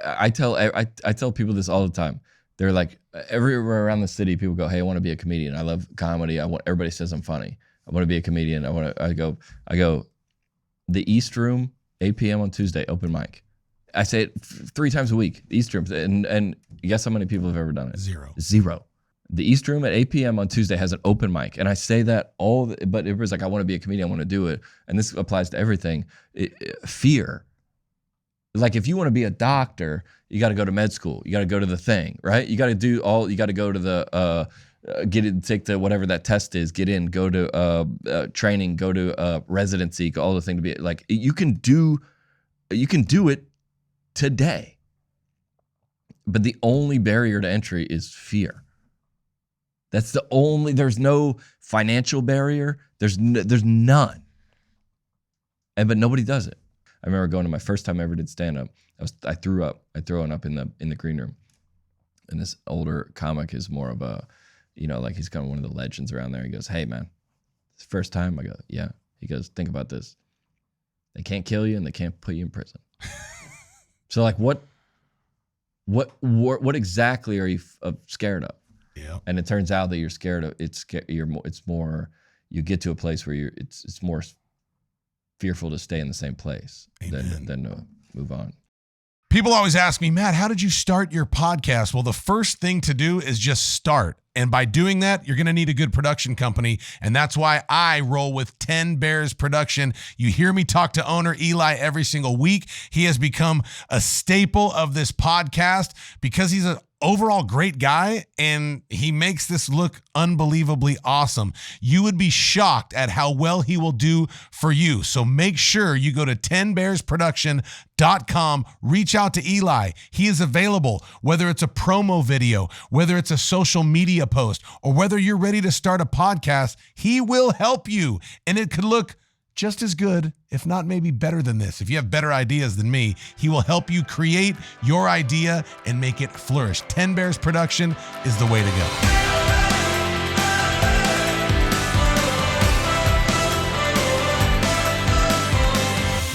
I tell people this all the time. They're like, everywhere around the city, people go, "Hey, I want to be a comedian. I love comedy. Everybody says I'm funny. I want to be a comedian. I go, the East Room, 8 p.m. on Tuesday, open mic. I say it 3 times a week, the East Room. And guess how many people have ever done it? Zero. The East Room at 8 p.m. on Tuesday has an open mic. And I say that but everybody's like, I want to be a comedian. I want to do it. And this applies to everything. Fear. Like if you want to be a doctor, you got to go to med school. You got to go to the thing, right? You got to you got to go to the, take the, whatever that test is, get in, go to training, go to residency, all the thing to be like, you can do it today. But the only barrier to entry is fear. That's the only, there's no financial barrier. There's none. But nobody does it. I remember going to my first time I ever did stand-up. I threw up. I thrown up in the green room. And this older comic is more of a, like he's kind of one of the legends around there. He goes, "Hey man, it's the first time." I go, "Yeah." He goes, "Think about this. They can't kill you and they can't put you in prison." So like what exactly are you scared of? Yeah. And it turns out that you're scared of it's more you get to a place where it's more fearful to stay in the same place than to move on. People always ask me, "Matt, how did you start your podcast?" Well, the first thing to do is just start. And by doing that, you're going to need a good production company. And that's why I roll with 10 Bears Production. You hear me talk to owner Eli every single week. He has become a staple of this podcast because he's an overall great guy and he makes this look unbelievably awesome. You would be shocked at how well he will do for you. So make sure you go to 10bearsproduction.com, reach out to Eli. He is available, whether it's a promo video, whether it's a social media post, or whether you're ready to start a podcast, he will help you. And it could look just as good, if not maybe better than this. If you have better ideas than me, he will help you create your idea and make it flourish. 10 Bears Production is the way to go.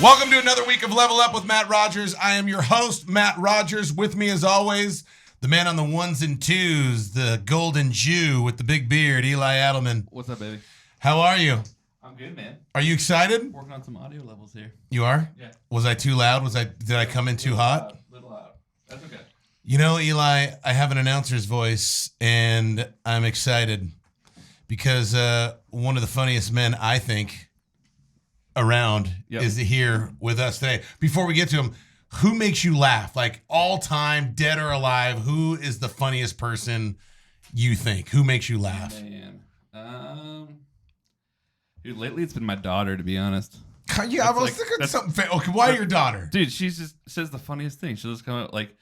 Welcome to another week of Level Up with Matt Rogers. I am your host, Matt Rogers. With me as always, the man on the ones and twos, the golden Jew with the big beard, Eli Adelman. What's up, baby? How are you? I'm good, man. Are you excited? Working on some audio levels here. You are? Yeah. Was I too loud? Did I come in too hot? A little loud. That's okay. You know, Eli, I have an announcer's voice, and I'm excited because one of the funniest men, I think, around is here with us today. Before we get to him, who makes you laugh? Like all time, dead or alive, who is the funniest person you think? Who makes you laugh? Man. Dude, lately it's been my daughter, to be honest. Yeah, I was thinking something. Okay, why your daughter? Dude, she just says the funniest thing. She'll just come out like,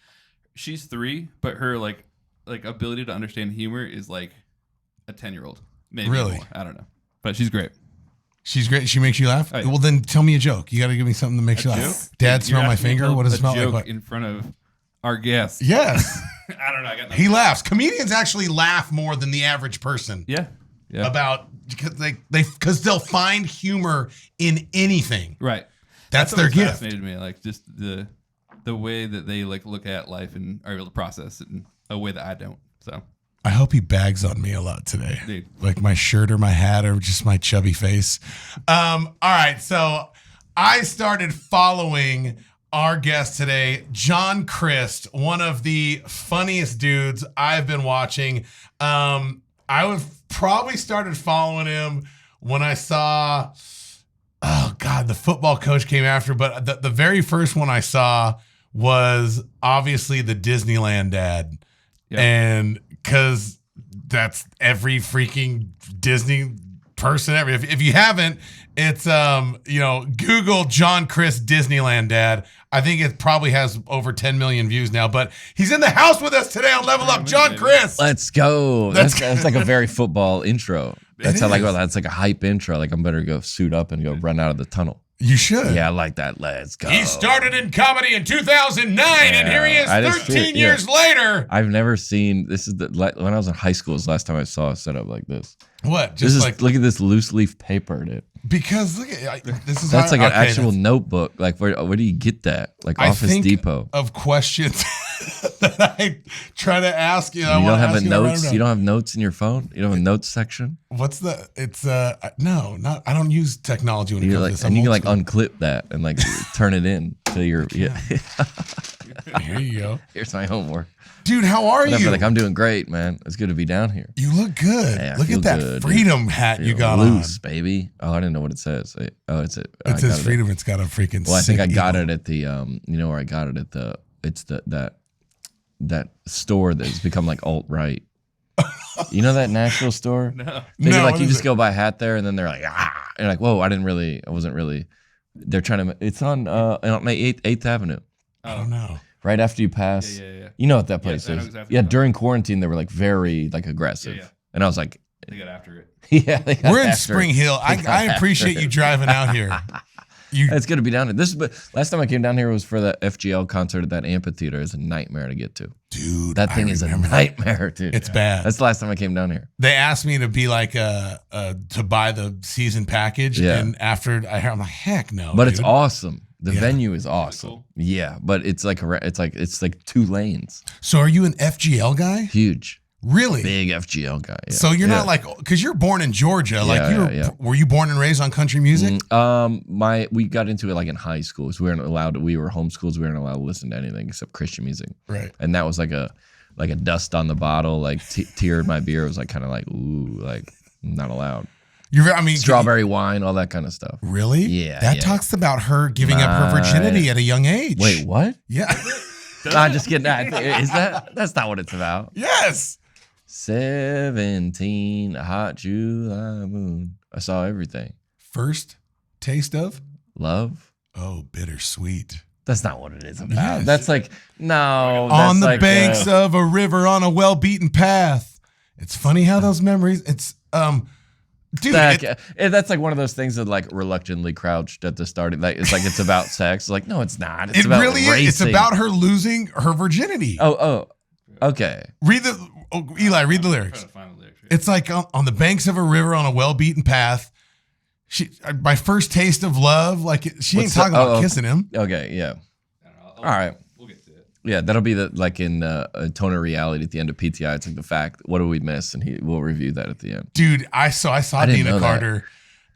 she's 3, but her like ability to understand humor is like a 10-year-old. Maybe really? More. I don't know. But she's great. She's great. She makes you laugh? Oh, yeah. Well, then tell me a joke. You got to give me something that makes you laugh. Dad, smell my finger? What does it smell like? What? In front of our guests. Yes. I don't know. He laughs. Comedians actually laugh more than the average person. Yeah. Because they'll find humor in anything. Right. That's their gift. Fascinated me, like just the way that they like look at life and are able to process it in a way that I don't. So I hope he bags on me a lot today. Dude. Like my shirt or my hat or just my chubby face. All right, so I started following our guest today, John Crist, one of the funniest dudes I've been watching. I probably started following him when I saw, the football coach came after, but the very first one I saw was obviously the Disneyland dad. Yep. And because that's every freaking Disney person ever. If you haven't, it's, Google John Crist Disneyland dad. I think it probably has over 10 million views now, but he's in the house with us today on Level Up. John Crist. Let's go. That's like a very football intro. That's that's like a hype intro. Like I'm better go suit up and go run out of the tunnel. You should. Yeah, I like that. Let's go. He started in comedy in 2009, and here he is 13 years later. I've never seen this. Is when I was in high school is the last time I saw a setup like this. What? Just look at this loose leaf paper, dude. Because look at this is that's like an actual notebook. Like where do you get that? Like Office Depot. Of questions that I try to ask. You don't have notes. You don't have notes in your phone. You don't have a notes section. What's the? It's no, not. I don't use technology when it comes to this. And you can like unclip that and like turn it in to your. Yeah. Here you go. Here's my homework. Dude, how are you? Like, I'm doing great, man. It's good to be down here. You look good. Yeah, look at that good, freedom hat you got loose, on. baby. Oh, I didn't know what it says. It says freedom. It's got a freaking. Well, I think I got it at the you know where I got it at the. It's that store that's become like alt-right. You know that Nashville store? No. Like you just go buy a hat there, and then they're like, and you're like, whoa, I wasn't really. They're trying to. It's on 8th Avenue. I don't know. Right after you pass, Yeah. You know what that place I know is. exactly During quarantine, they were like very like aggressive, and I was like, they got after it. Yeah, we're in Spring Hill. I appreciate you driving out here. It's good to be down here. But last time I came down here was for the FGL concert at that amphitheater. It's a nightmare to get to, dude. That thing is a nightmare, dude. It's bad. That's the last time I came down here. They asked me to be like to buy the season package, and after I heard, I'm like, heck no. But dude. it's awesome. The venue is awesome. Cool? Yeah, but it's like 2 lanes. So are you an FGL guy? Huge. Really? Big FGL guy. Yeah. So you're not like, because you're born in Georgia. Were you born and raised on country music? We got into it like in high school. So we weren't homeschooled. We weren't allowed to listen to anything except Christian music. Right. And that was like a dust on the bottle, like tear in my beer. It was like kind of like, ooh, like not allowed. Strawberry wine, all that kind of stuff. Really? Yeah. That talks about her giving up her virginity at a young age. Wait, what? Yeah. I'm just kidding. That's not what it's about. Yes. 17, a hot July moon. I saw everything. First taste of love. Oh, bittersweet. That's not what it is about. Yes. That's like, no. On the banks of a river on a well-beaten path. It's funny how those memories, it's, dude. That's like one of those things that like reluctantly crouched at the start. Like, it's about sex. Like, no, it's not. It's about really racing. It's about her losing her virginity. Oh, okay. Eli, read the lyrics. It's like on the banks of a river on a well-beaten path. My first taste of love. Like she ain't talking about kissing him. Okay, yeah. All right. We'll get to it. Yeah, that'll be in a tone of reality at the end of PTI. It's like the fact. What do we miss? And we'll review that at the end. Dude, I saw Dina Carter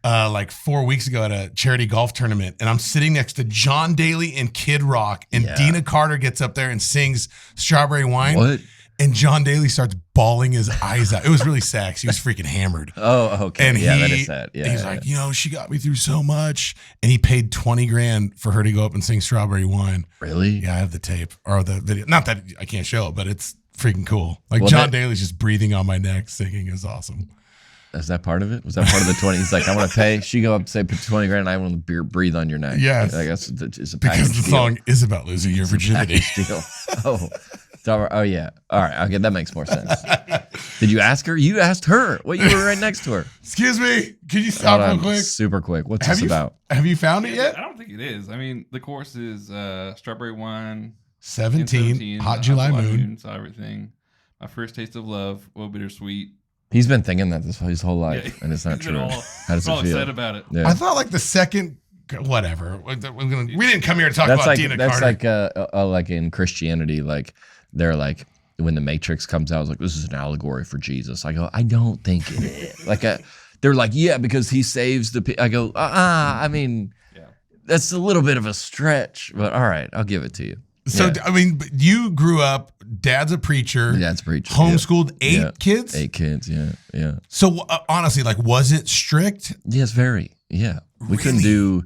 like 4 weeks ago at a charity golf tournament, and I'm sitting next to John Daly and Kid Rock, and Dina Carter gets up there and sings "Strawberry Wine." What? And John Daly starts bawling his eyes out. It was really sad. He was freaking hammered. Oh, okay. And that is sad. Yeah, he's like, she got me through so much. And he paid $20,000 for her to go up and sing "Strawberry Wine." Really? Yeah, I have the tape or the video. Not that I can't show it, but it's freaking cool. Like John Daly's just breathing on my neck, singing is awesome. Is that part of it? Was that part of the 20? He's like, I want to pay. She go up and say, put $20,000. And I want to breathe on your neck. Yes. I guess it's a package because the deal. song is about losing your virginity. Deal. Oh yeah. All right. Okay, that makes more sense. Did you ask her? You asked her. What? You were right next to her. Excuse me. Can you stop real quick? Super quick. What's this about? Have you found it yet? I don't think it is. I mean, the chorus is "Strawberry Wine." 17, hot July moon. Saw everything. My first taste of love. Oh, bittersweet. He's been thinking that his whole life, and it's not true. How does it feel? Excited about it. Yeah. I thought like the second, whatever. We didn't come here to talk about Dina Carter. That's like in Christianity, like they're like when the Matrix comes out, it's like this is an allegory for Jesus. I go, I don't think it is. They're like, yeah, because he saves the. I go, I mean, that's a little bit of a stretch, but all right, I'll give it to you. So I mean, you grew up. Dad's a preacher. Homeschooled 8 kids. 8 kids. Yeah. So honestly, like, was it strict? Yes, very. Yeah, we couldn't do.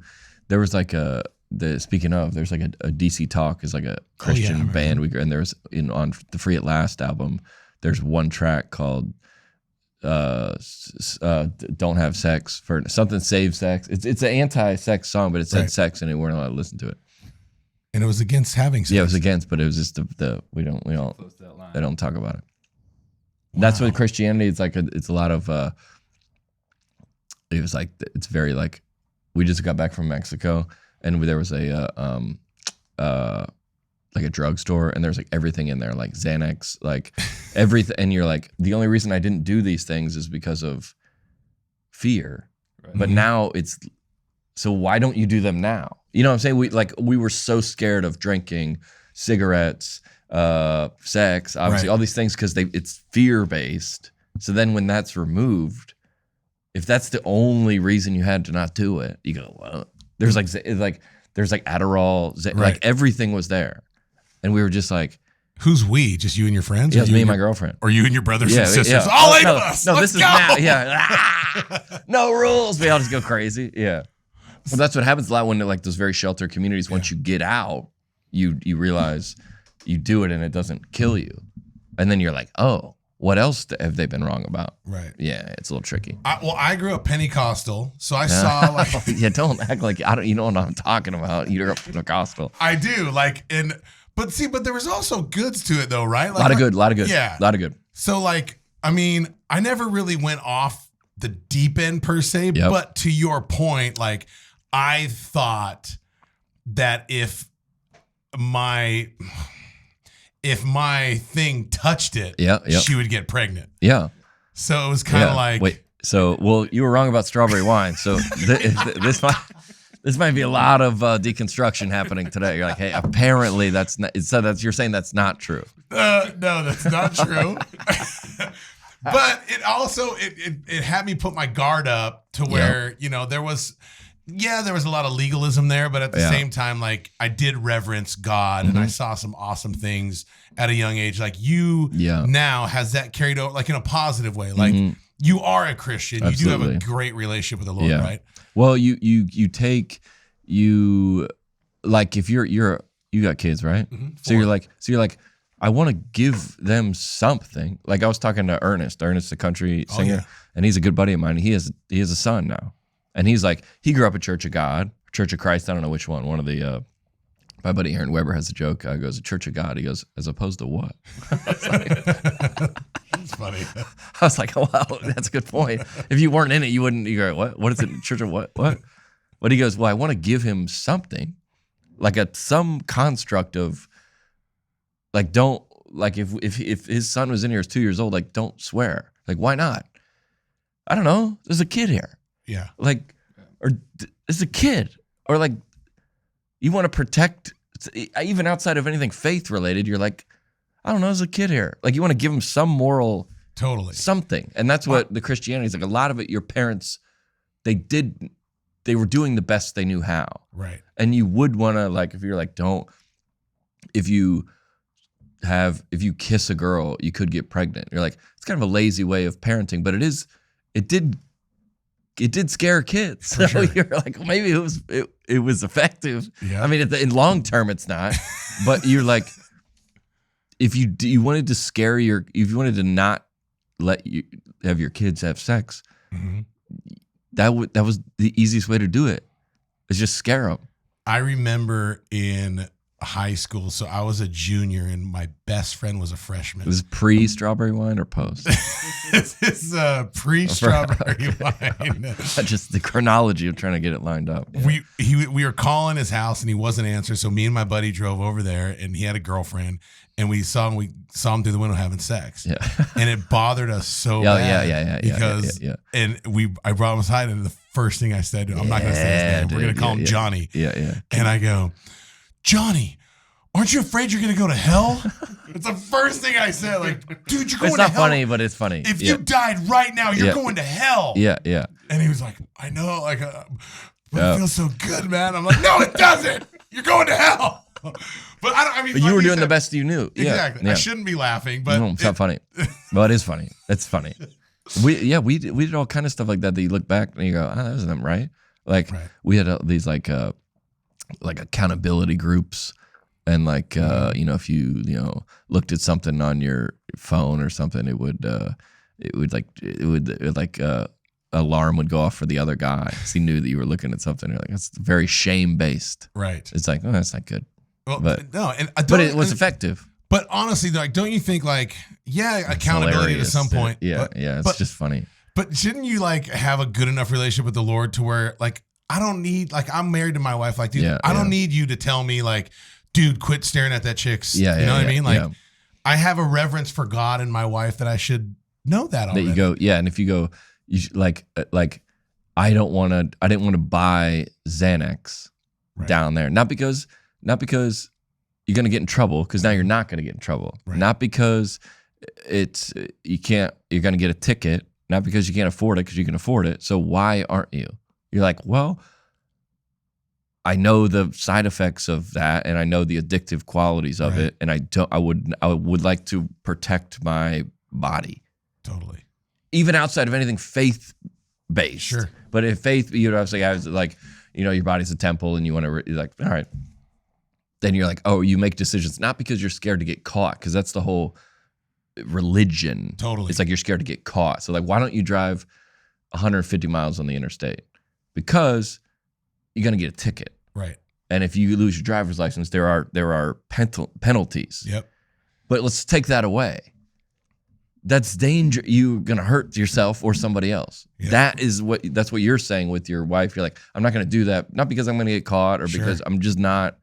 There was like speaking of, there's like a DC Talk is like a Christian band. And there's on the Free at Last album. There's one track called "Don't Have Sex" for something. Save sex. It's an anti-sex song, but it said sex, and we weren't allowed to listen to it. And it was against having sex. Yeah, it was against, but it was just we don't they don't talk about it. Wow. That's what Christianity. It's like it's a lot of. It was like it's very like, we just got back from Mexico, and there was a like a drugstore, and there's like everything in there, like Xanax, like everything, and you're like, the only reason I didn't do these things is because of fear. Right. But now it's, so why don't you do them now? You know what I'm saying? We were so scared of drinking, cigarettes, sex, obviously, all these things, because it's fear based. So then when that's removed, if that's the only reason you had to not do it, you go, well, there's like Adderall, like everything was there. And we were just like, who's we? Just you and your friends? Yeah, it was me and my girlfriend. Or you and your brothers and sisters? Yeah. All 8 of us. No, Let's this go. is now. Yeah. No rules. We all just go crazy. Yeah. Well, that's what happens a lot when like those very sheltered communities, once you get out, you realize you do it and it doesn't kill you. And then you're like, oh, what else have they been wrong about? Right. Yeah, it's a little tricky. I grew up Pentecostal, so I saw like yeah, don't act like you know what I'm talking about. You grew up Pentecostal. I do, like but there was also goods to it though, right? Like, a lot of good. Yeah. A lot of good. So like, I mean, I never really went off the deep end per se, but to your point, like I thought that if my thing touched it, she would get pregnant. Yeah. So it was kind of like, wait. So, well, you were wrong about strawberry wine. So this might be a lot of deconstruction happening today. You're like, hey, apparently that's not. So you're saying that's not true. No, that's not true. But it also it had me put my guard up to where there was a lot of legalism there, but at the same time, like I did reverence God and I saw some awesome things at a young age. Like you now has that carried over like in a positive way. Like you are a Christian. Absolutely. You do have a great relationship with the Lord, right? Well, you like if you got kids, right? So you're like, I want to give them something. Like I was talking to Ernest, the country singer, and he's a good buddy of mine. He has a son now. And he's like, he grew up at Church of God, Church of Christ. I don't know which one. One of the, my buddy Aaron Weber has a joke. I goes, Church of God. He goes, as opposed to what? That's funny. I was like, oh, wow, that's a good point. If you weren't in it, you wouldn't. You go, what? What is it? Church of what? What? But he goes, well, I want to give him something, like some construct of, like, don't, like if his son was in here, is 2 years old, like, don't swear. Like, why not? I don't know. There's a kid here. Yeah. Like, or as a kid, or like, you want to protect, even outside of anything faith related, you're like, I don't know, there's a kid here. Like, you want to give him some moral, something. And that's what the Christianity is like. A lot of it, your parents, they were doing the best they knew how. Right. And you would want to, like, if you're like, if you kiss a girl, you could get pregnant. You're like, it's kind of a lazy way of parenting, but it did scare kids. So you're like, well, maybe it was effective. Yeah. I mean, in long term, it's not. But you're like, if you wanted to scare if you wanted to not let you have your kids have sex, that was the easiest way to do it. Is just scare them. I remember in high school, so I was a junior and my best friend was a freshman. Was it pre-strawberry wine or post? It's pre-strawberry wine. Just the chronology of trying to get it lined up. Yeah. We were calling his house and he wasn't answering, so me and my buddy drove over there and he had a girlfriend and we saw him through the window having sex. Yeah. And it bothered us so bad. Because I brought him aside and the first thing I said, I'm not going to say his name. We're going to call him Johnny. Yeah. And I go, Johnny, aren't you afraid you're going to go to hell? It's the first thing I said. Like, dude, you're going to hell. It's not funny, but it's funny. If you died right now, you're going to hell. Yeah. And he was like, I know, like, but it feels so good, man. I'm like, no, it doesn't. You're going to hell. But I mean, but you were doing the best you knew. Exactly. Yeah. I shouldn't be laughing, but no, it's not funny. But it is funny. It's funny. We did all kind of stuff like that you look back and you go, that wasn't them, right? Like we had these like accountability groups, and like if you looked at something on your phone or something, it would alarm would go off for the other guy because he knew that you were looking at something. You're like, that's very shame based. Right. It's like, oh, that's not good. Well, but no, but it was effective. But honestly, like, don't you think like, accountability to some point? Yeah, it's just funny. But shouldn't you like have a good enough relationship with the Lord to where like I don't need, like, I'm married to my wife, like, dude, I don't need you to tell me like dude, quit staring at that chick's. Yeah, you know what I mean? Like, yeah. I have a reverence for God and my wife that I should know that already. That you go, yeah, and if you go, you should, like I didn't want to buy Xanax down there, not because you're gonna get in trouble, because now you're not gonna get in trouble, not because you're gonna get a ticket, not because you can't afford it, because you can afford it. So why aren't you? You're like, well, I know the side effects of that, and I know the addictive qualities of it, and I would like to protect my body. Totally. Even outside of anything faith-based. Sure. But if faith, I was like, your body's a temple, and you want to, you're like, all right. Then you're like, oh, you make decisions, not because you're scared to get caught, because that's the whole religion. Totally. It's like you're scared to get caught. So like, why don't you drive 150 miles on the interstate? Because you're going to get a ticket. Right. And if you lose your driver's license, there are penalties. Yep. But let's take that away. That's danger. You're going to hurt yourself or somebody else. Yep. That's what you're saying with your wife. You're like, I'm not going to do that. Not because I'm going to get caught or because I'm just not,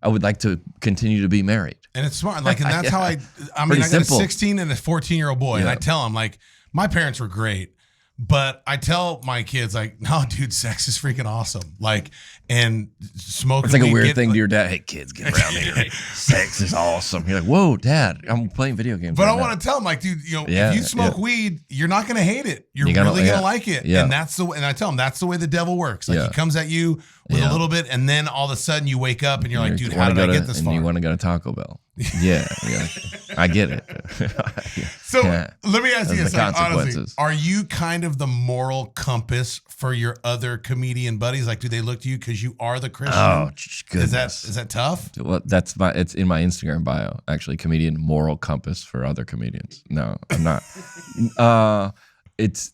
I would like to continue to be married. And it's smart. Like, and that's how I got simple. A 16 and a 14-year-old boy. And I tell them, like, my parents were great. But I tell my kids, like, no, dude, sex is freaking awesome. Like, and smoking. It's like a weird thing to your dad. Hey, kids, get around here. Sex is awesome. You're like, whoa, Dad, I'm playing video games. But I want to tell them, like, dude, if you smoke weed, you're not going to hate it. You're really going to like it. Yeah. And that's the way. And I tell them that's the way the devil works. Like, he comes at you with a little bit, and then all of a sudden you wake up and you're like, dude, how did I get this far? And you want to go to Taco Bell. Yeah, I get it. So let me ask you this, like, honestly, are you kind of the moral compass for your other comedian buddies? Like, do they look to you because you are the Christian? Oh, goodness. Is that tough? Well, it's in my Instagram bio, actually, comedian moral compass for other comedians. No, I'm not. It's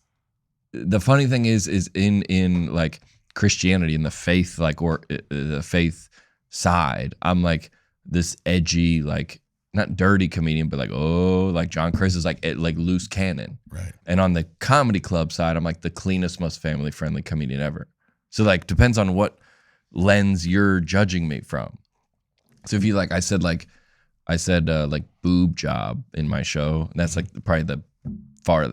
the funny thing is in like Christianity, in the faith, like, or the faith side, I'm like this edgy, like, not dirty comedian, but like, like John Crist is like loose cannon. Right. And on the comedy club side, I'm like the cleanest, most family friendly comedian ever. So like, depends on what lens you're judging me from. So if you like, I said like boob job in my show. And that's like probably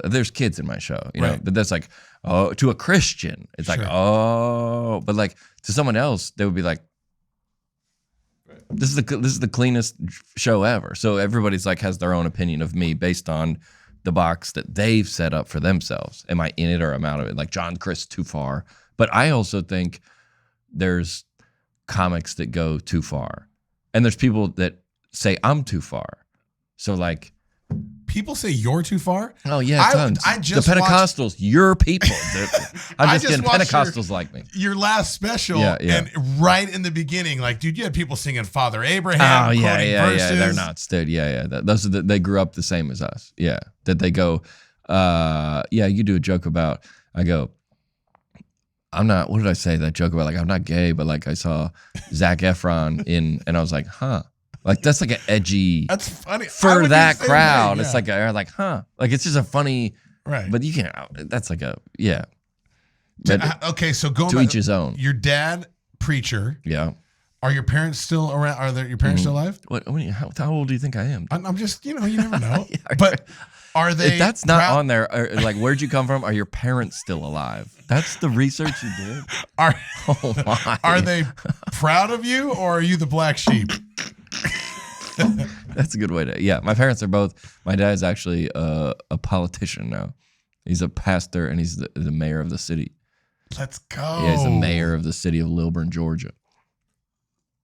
there's kids in my show, you know, but that's like, oh, to a Christian, it's like, oh, but like to someone else, they would be like, this is the cleanest show ever. So everybody's like has their own opinion of me based on the box that they've set up for themselves. Am I in it or am I out of it? Like John Crist, too far. But I also think there's comics that go too far, and there's people that say I'm too far. So like, people say you're too far. Oh yeah, tons. The Pentecostals, your people. I'm just kidding. Pentecostals like me. Your last special, and right in the beginning, like, dude, you had people singing Father Abraham. Oh yeah, verses. They're nuts, dude. Yeah. Those are they grew up the same as us. Yeah, that they go. You do a joke about. I go. I'm not. What did I say? That joke about like I'm not gay, but like I saw Zac Efron and I was like, huh. Like that's like an edgy. That's funny for that crowd. It's like huh? Like it's just a funny. Right. But you can't. That's like okay, so going to each his own. Your dad, preacher. Yeah. Are your parents still around? Are your parents still alive? How old do you think I am? I'm just, you never know. But are they? If that's not on there. Like, where'd you come from? Are your parents still alive? That's the research you did. Oh my. Are they proud of you, or are you the black sheep? That's a good way to. Yeah, my parents are both. My dad's actually a politician now. He's a pastor and he's the mayor of the city. Let's go. Yeah, he's the mayor of the city of Lilburn, Georgia.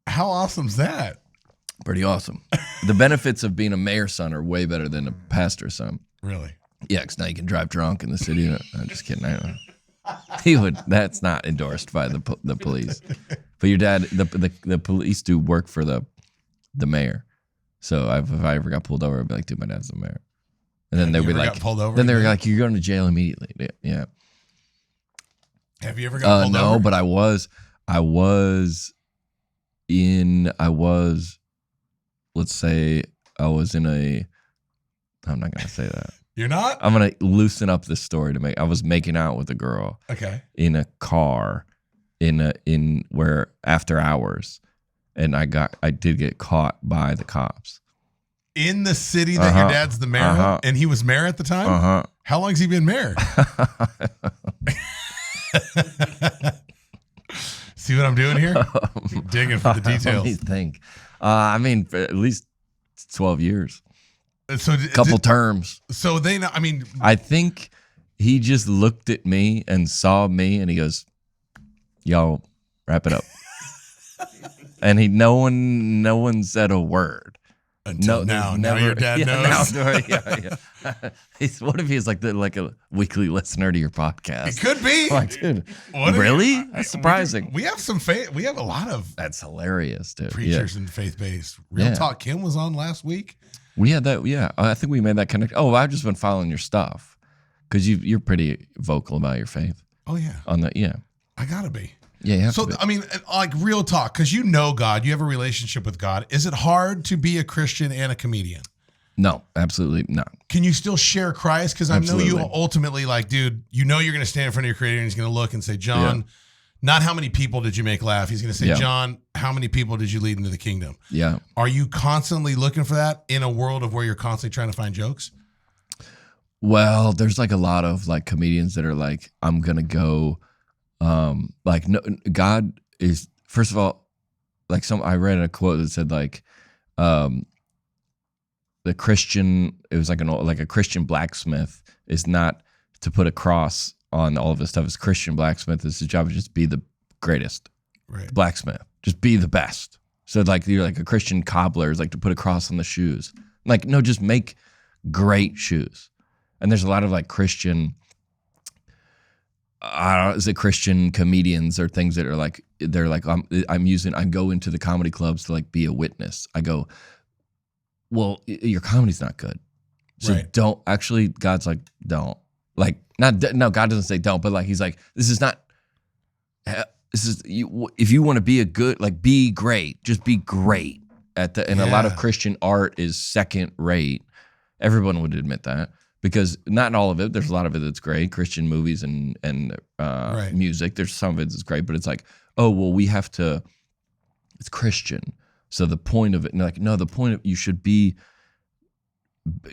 How awesome's that? Pretty awesome. The benefits of being a mayor's son are way better than a pastor's son. Really? Yeah, because now you can drive drunk in the city. I'm just kidding. He would. That's not endorsed by the police. But your dad, the police do work for the mayor. So if I ever got pulled over, I'd be like, dude, my dad's the mayor. And then they'd be like, pulled over. Then they were like, you're going to jail immediately. Yeah. Have you ever got pulled over? No, but I was. Let's say I was in a. I'm not gonna say that. You're not? I'm gonna loosen up this story to make. I was making out with a girl. Okay. In a car, in where after hours, and I did get caught by the cops. In the city that your dad's the mayor of? And he was mayor at the time? How long has he been mayor? See what I'm doing here? Digging for the details. Let me think. I mean, for at least 12 years. So couple terms. So I think he just looked at me and saw me, and he goes, "Y'all wrap it up." And no one said a word. Until now your dad knows. What if he's like a weekly listener to your podcast? It could be. Like, dude, really? That's surprising. We have some faith. We have a lot of that's hilarious, dude. Preachers in faith-based. Real Talk Kim was on last week. We had that. Yeah, I think we made that connection. Oh, I've just been following your stuff because you're pretty vocal about your faith. Oh yeah. I gotta be. Yeah. So I mean, like real talk, because you know God, you have a relationship with God. Is it hard to be a Christian and a comedian? No, absolutely not. Can you still share Christ? Because I know you ultimately, like, dude, you know you're going to stand in front of your Creator and He's going to look and say, John, not how many people did you make laugh? He's going to say, John, how many people did you lead into the kingdom? Yeah. Are you constantly looking for that in a world of where you're constantly trying to find jokes? Well, there's like a lot of like comedians that are like, I'm going to go. Like no, God is first of all, like I read a quote that said like, the Christian, it was like a Christian blacksmith is not to put a cross on all of his stuff. It's Christian blacksmith. It's his job to just be the greatest blacksmith, just be the best. So like you're like a Christian cobbler is like to put a cross on the shoes. Like, no, just make great shoes. And there's a lot of like Christian, is it Christian comedians or things that are like, they're like, I go into the comedy clubs to like be a witness. I go, well, your comedy's not good. So don't actually, God's like, don't like, God doesn't say don't, but like, he's like, this is you. If you want to be a good, like be great, just be great and a lot of Christian art is second rate. Everyone would admit that. Because not in all of it, there's a lot of it that's great. Christian movies and music, there's some of it that's great, but it's like, oh, well, it's Christian. So the point of it, like, no, the point of you should be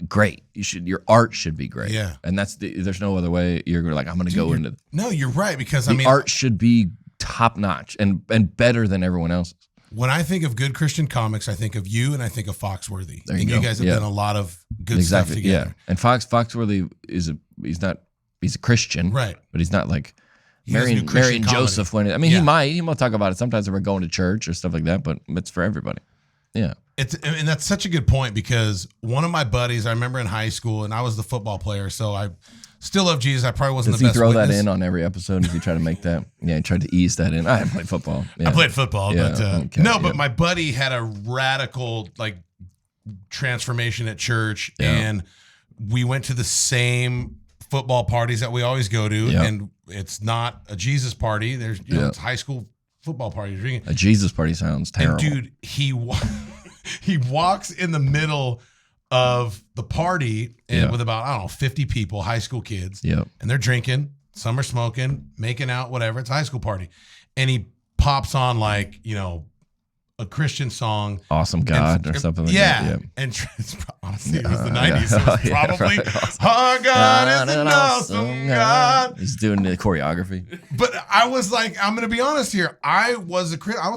great. Your art should be great. Yeah. And there's no other way you're like, I'm going to go into. No, you're right. Because art should be top notch and better than everyone else's. When I think of good Christian comics, I think of you and I think of Foxworthy. You guys have done a lot of good stuff together. Yeah. And Foxworthy he's a Christian. Right. But he's not like Mary and Joseph when he might talk about it sometimes when we're going to church or stuff like that, but it's for everybody. Yeah. And that's such a good point because one of my buddies, I remember in high school, and I was the football player, so I still love Jesus. I probably wasn't the best. Does he throw witness. that in on every episode? Does he try to make that? Yeah, he tried to ease that in. I haven't played football. Yeah. I played football, but my buddy had a radical like transformation at church, and we went to the same football parties that we always go to, and it's not a Jesus party. There's it's high school football party. A Jesus party sounds terrible. And dude, he walks in the middle of the party and with about 50 people, high school kids, and they're drinking, some are smoking, making out, whatever. It's a high school party, and he pops on like a Christian song, Awesome God or something like that. Yeah, and honestly, it was the 90s. So it was probably Our God is an awesome God. He's doing the choreography. But I was like, I'm going to be honest here. I was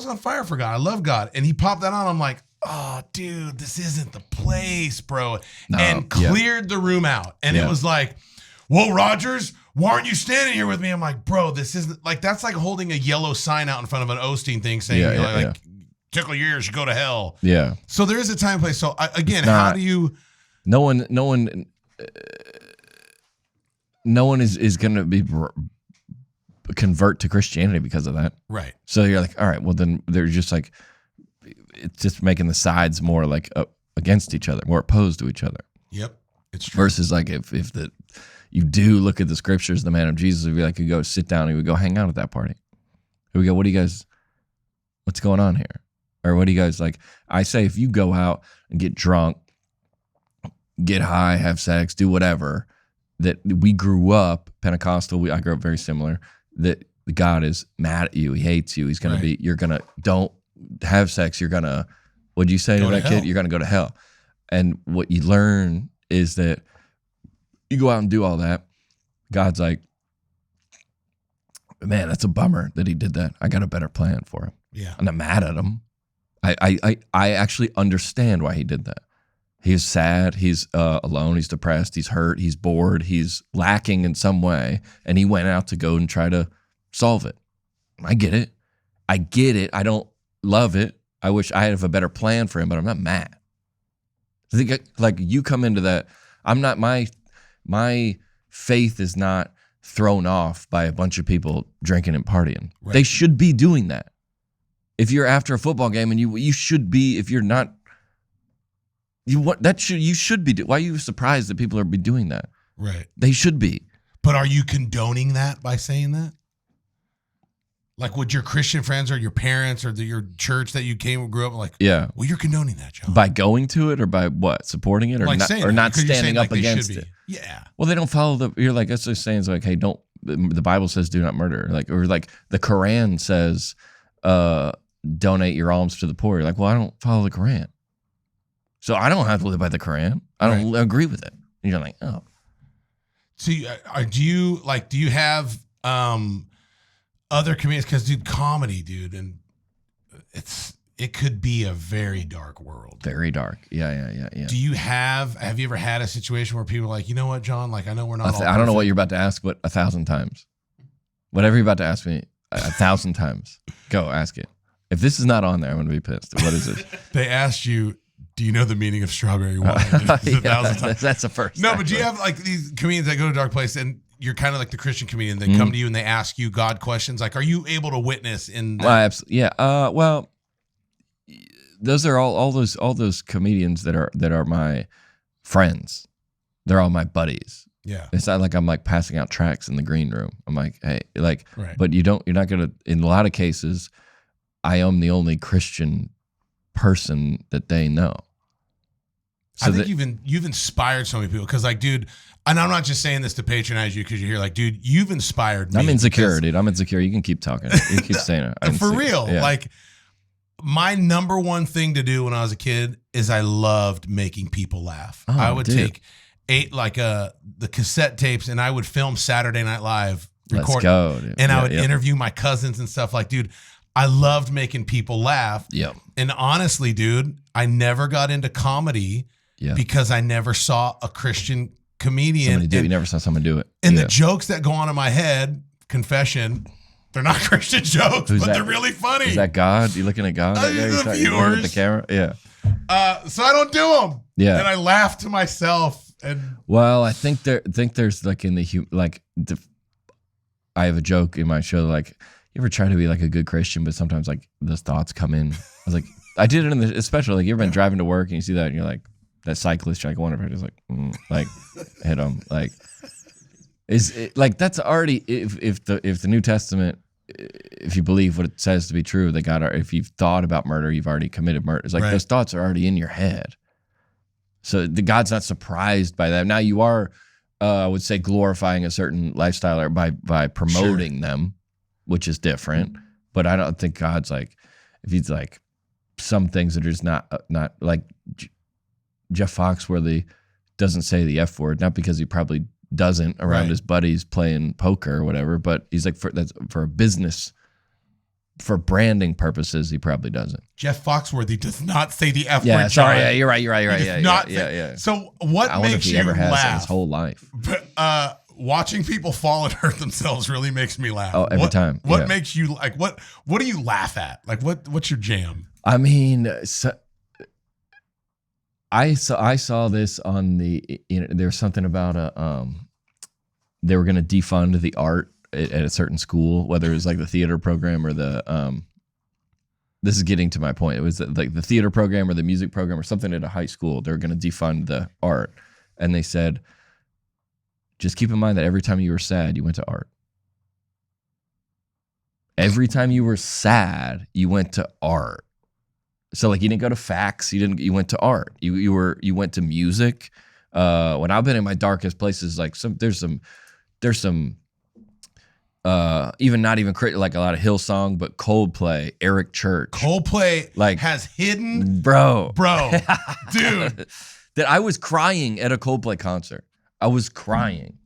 on fire for God. I love God, and he popped that on. I'm like, oh, dude, this isn't the place, bro. And cleared the room out. And it was like, whoa, Rogers, why aren't you standing here with me? I'm like, bro, this isn't like, that's like holding a yellow sign out in front of an Osteen thing saying, tickle your ears, you go to hell. Yeah. So there is a time and place. So again, how do you? No one is going to be convert to Christianity because of that. Right. So you're like, all right, well then they're just like, it's just making the sides more like against each other, more opposed to each other. Yep, it's true. Versus like if you do look at the scriptures, the man of Jesus would be like, you go sit down and you would go hang out at that party. Here we go. What do you guys? What's going on here? Or what do you guys like? I say if you go out and get drunk, get high, have sex, do whatever. That we grew up Pentecostal. I grew up very similar. That God is mad at you. He hates you. He's gonna be. You're gonna don't have sex, you're gonna, what'd you say to that kid? You're gonna go to hell. And what you learn is that you go out and do all that. God's like, man, that's a bummer that he did that. I got a better plan for him. Yeah. I'm not mad at him. I actually understand why he did that. He's sad. He's alone. He's depressed. He's hurt. He's bored. He's lacking in some way. And he went out to go and try to solve it. I get it. I don't love it. I wish I had a better plan for him, but I'm not mad. I think like you come into that. I'm not, my faith is not thrown off by a bunch of people drinking and partying. Right. They should be doing that. If you're after a football game and you should be, if you're not, you should be. Why are you surprised that people are be doing that? Right. They should be. But are you condoning that by saying that? Like, would your Christian friends or your parents or your church that you grew up like? Yeah. Well, you're condoning that, John. By going to it or by what? Supporting it or like not standing up against it? Yeah. Well, they don't follow you're like, that's just saying, it's like, hey, don't. The Bible says do not murder. Like, or like the Quran says, donate your alms to the poor. You're like, well, I don't follow the Quran. So I don't have to live by the Quran. I don't agree with it. And you're like, oh. So do you have other comedians? Because dude, comedy, dude, and it could be a very dark world. Very dark. Yeah. Do you have you ever had a situation where people are like, you know what, John? Like, I know we're not. I don't know what you're about to ask, but 1,000 times. Whatever you're about to ask me, 1,000 times. Go ask it. If this is not on there, I'm gonna be pissed. What is it? They asked you, do you know the meaning of strawberry wine? That's the first. No, but do you have like these comedians that go to Dark Place and you're kind of like the Christian comedian? They come to you and they ask you God questions. Like, are you able to witness in that? Well, absolutely. Yeah. Well, those are all those comedians that are my friends. They're all my buddies. Yeah. It's not like I'm like passing out tracts in the green room. I'm like, hey, like, but you're not gonna. In a lot of cases, I am the only Christian person that they know. So I think you've inspired so many people, because like, dude, and I'm not just saying this to patronize you, because you're here like, dude, you've inspired me. I'm insecure, dude. I'm insecure. You can keep talking. You keep saying it. For real. Yeah. Like, my number one thing to do when I was a kid is I loved making people laugh. I would take the cassette tapes and I would film Saturday Night Live, record. Let's go, dude. And I would interview my cousins and stuff. Like, dude, I loved making people laugh. Yep. And honestly, dude, I never got into comedy because I never saw a Christian comedian. You never saw someone do it. And the jokes that go on in my head, confession, they're not Christian jokes, they're really funny. Is that God? You looking at God? The viewers. At the camera? Yeah. So I don't do them. Yeah. And I laugh to myself. And well, I think there's like in I have a joke in my show, like, you ever try to be like a good Christian, but sometimes like those thoughts come in. I was like, I did it especially like, you ever been driving to work and you see that and you're like, that cyclist, you're like, I wonder if I just like hit him. Like, is it like, that's already, if the New Testament, if you believe what it says to be true, if you've thought about murder, you've already committed murder. It's like those thoughts are already in your head. So God's not surprised by that. Now you are, I would say, glorifying a certain lifestyle or by promoting them, which is different. But I don't think God's like, if he's like, some things that are just not like Jeff Foxworthy doesn't say the F word, not because he probably doesn't around his buddies playing poker or whatever, but he's like, for a business, for branding purposes, he probably doesn't. Jeff Foxworthy does not say the F word. Yeah, sorry. Yeah, you're right. Yeah. So what makes you laugh? His whole life. But, watching people fall and hurt themselves really makes me laugh. Oh, every time. What makes you like? What do you laugh at? Like, what's your jam? I mean, I saw this on there's something about they were going to defund the art at a certain school, whether it was like the theater program or this is getting to my point. It was like the theater program or the music program or something at a high school. They were going to defund the art, and they said, just keep in mind that every time you were sad, you went to art. Every time you were sad, you went to art. So like, you didn't go to facts. You went to art. You went to music. When I've been in my darkest places, like there's some even not even like a lot of Hillsong, but Coldplay, Eric Church. Coldplay Like, has hidden, bro, dude. that I was crying at a Coldplay concert. I was crying.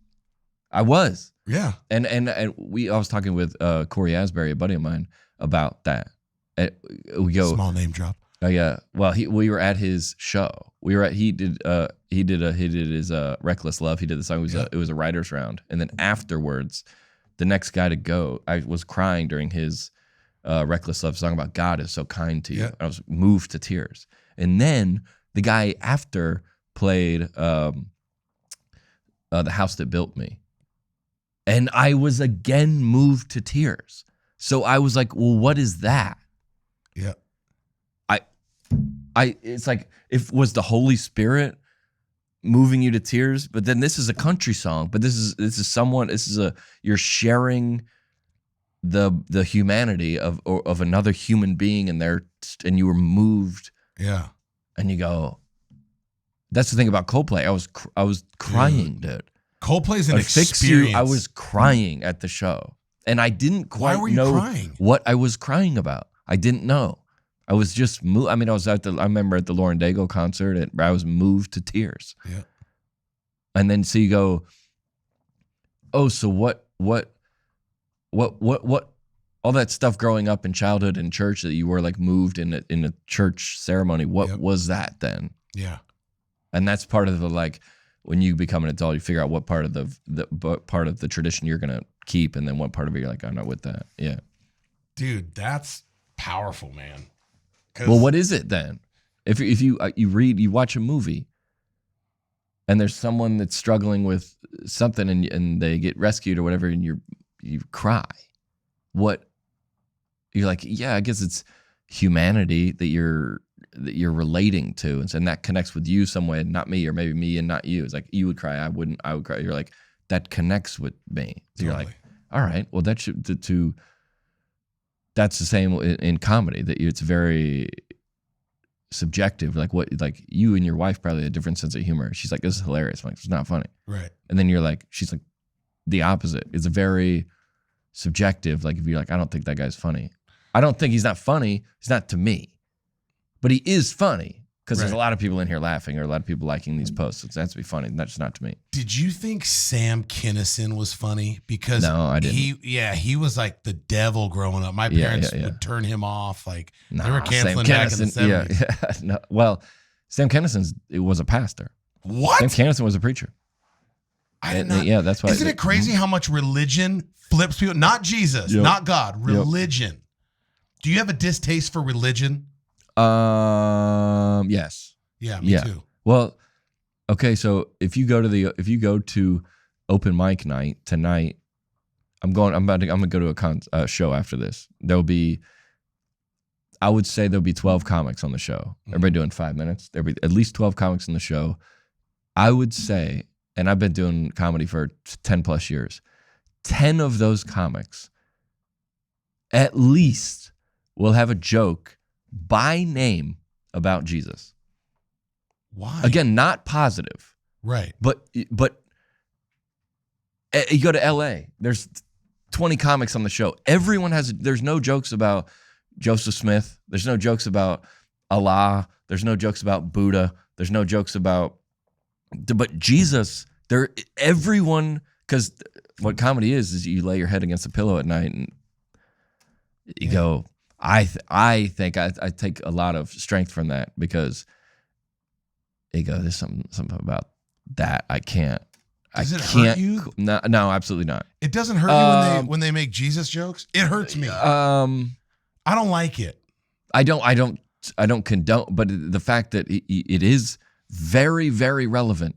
I was. Yeah. And I was talking with Corey Asbury, a buddy of mine, about that. We go small name drop. Oh yeah. Well, we were at his show. He did his Reckless Love. He did the song. It was a writer's round, and then afterwards, the next guy to go, I was crying during his Reckless Love song about God is so kind to you. Yeah. I was moved to tears, and then the guy after played The House That Built Me, and I was again moved to tears. So I was like, well, what is that? Yeah. It's like, if was the Holy Spirit moving you to tears, but then this is a country song, but you're sharing the humanity of another human being, and you were moved. Yeah. And you go, that's the thing about Coldplay. I was crying, dude. Coldplay's an Like, experience. I was crying at the show, and I didn't quite Why were you know crying? what I was crying about. I didn't know. I was just moved. I mean, I remember at the Lauren Daigle concert, and I was moved to tears. Yeah. And then so you go, oh, so what all that stuff growing up in childhood in church that you were like moved in a church ceremony, what was that then? Yeah. And that's part of the, like, when you become an adult, you figure out what part of the tradition you're gonna keep, and then what part of it you're like, I'm not with that. Yeah. Dude, that's powerful, man. Well, what is it then? If you watch a movie, and there's someone that's struggling with something, and they get rescued or whatever, and you cry, what? You're like, yeah, I guess it's humanity that you're relating to, and that connects with you some way, not me, or maybe me and not you. It's like, you would cry, I would cry. You're like, that connects with me. So You're like, all right, well, that should that's the same in comedy, that it's very subjective. Like, you and your wife probably have a different sense of humor. She's like, this is hilarious. I'm like, it's not funny. Right. And then she's like, the opposite. It's very subjective. Like, if you're like, I don't think that guy's funny. I don't think he's not funny. He's not to me. But he is funny, because there's a lot of people in here laughing, or a lot of people liking these posts. So it has to be funny. That's not to me. Did you think Sam Kinison was funny? Because no, I didn't. He was like the devil growing up. My parents would turn him off. Like, they were canceling back in the 70s. Yeah. No, well, Sam Kinison was a pastor. What? Sam Kinison was a preacher. I did not. Yeah, that's why. Isn't it crazy how much religion flips people? Not Jesus, not God, religion. Yep. Do you have a distaste for religion? Yes. Yeah, me too. Well, okay, so if you go to open mic night tonight, I'm gonna go to a show after this. I would say there'll be 12 comics on the show. Everybody doing 5 minutes. There'll be at least 12 comics on the show. I would say, and I've been doing comedy for 10 plus years, 10 of those comics at least will have a joke by name about Jesus. Why? Again, not positive. Right. But you go to LA, there's 20 comics on the show. There's no jokes about Joseph Smith. There's no jokes about Allah. There's no jokes about Buddha. There's no jokes about, but Jesus, everyone, because what comedy is you lay your head against a pillow at night and you go, I think I take a lot of strength from that, because there's something about that I can't. Does it hurt you? No, absolutely not. It doesn't hurt you when they make Jesus jokes? It hurts me. I don't like it. I don't condone, but the fact that it is very, very relevant.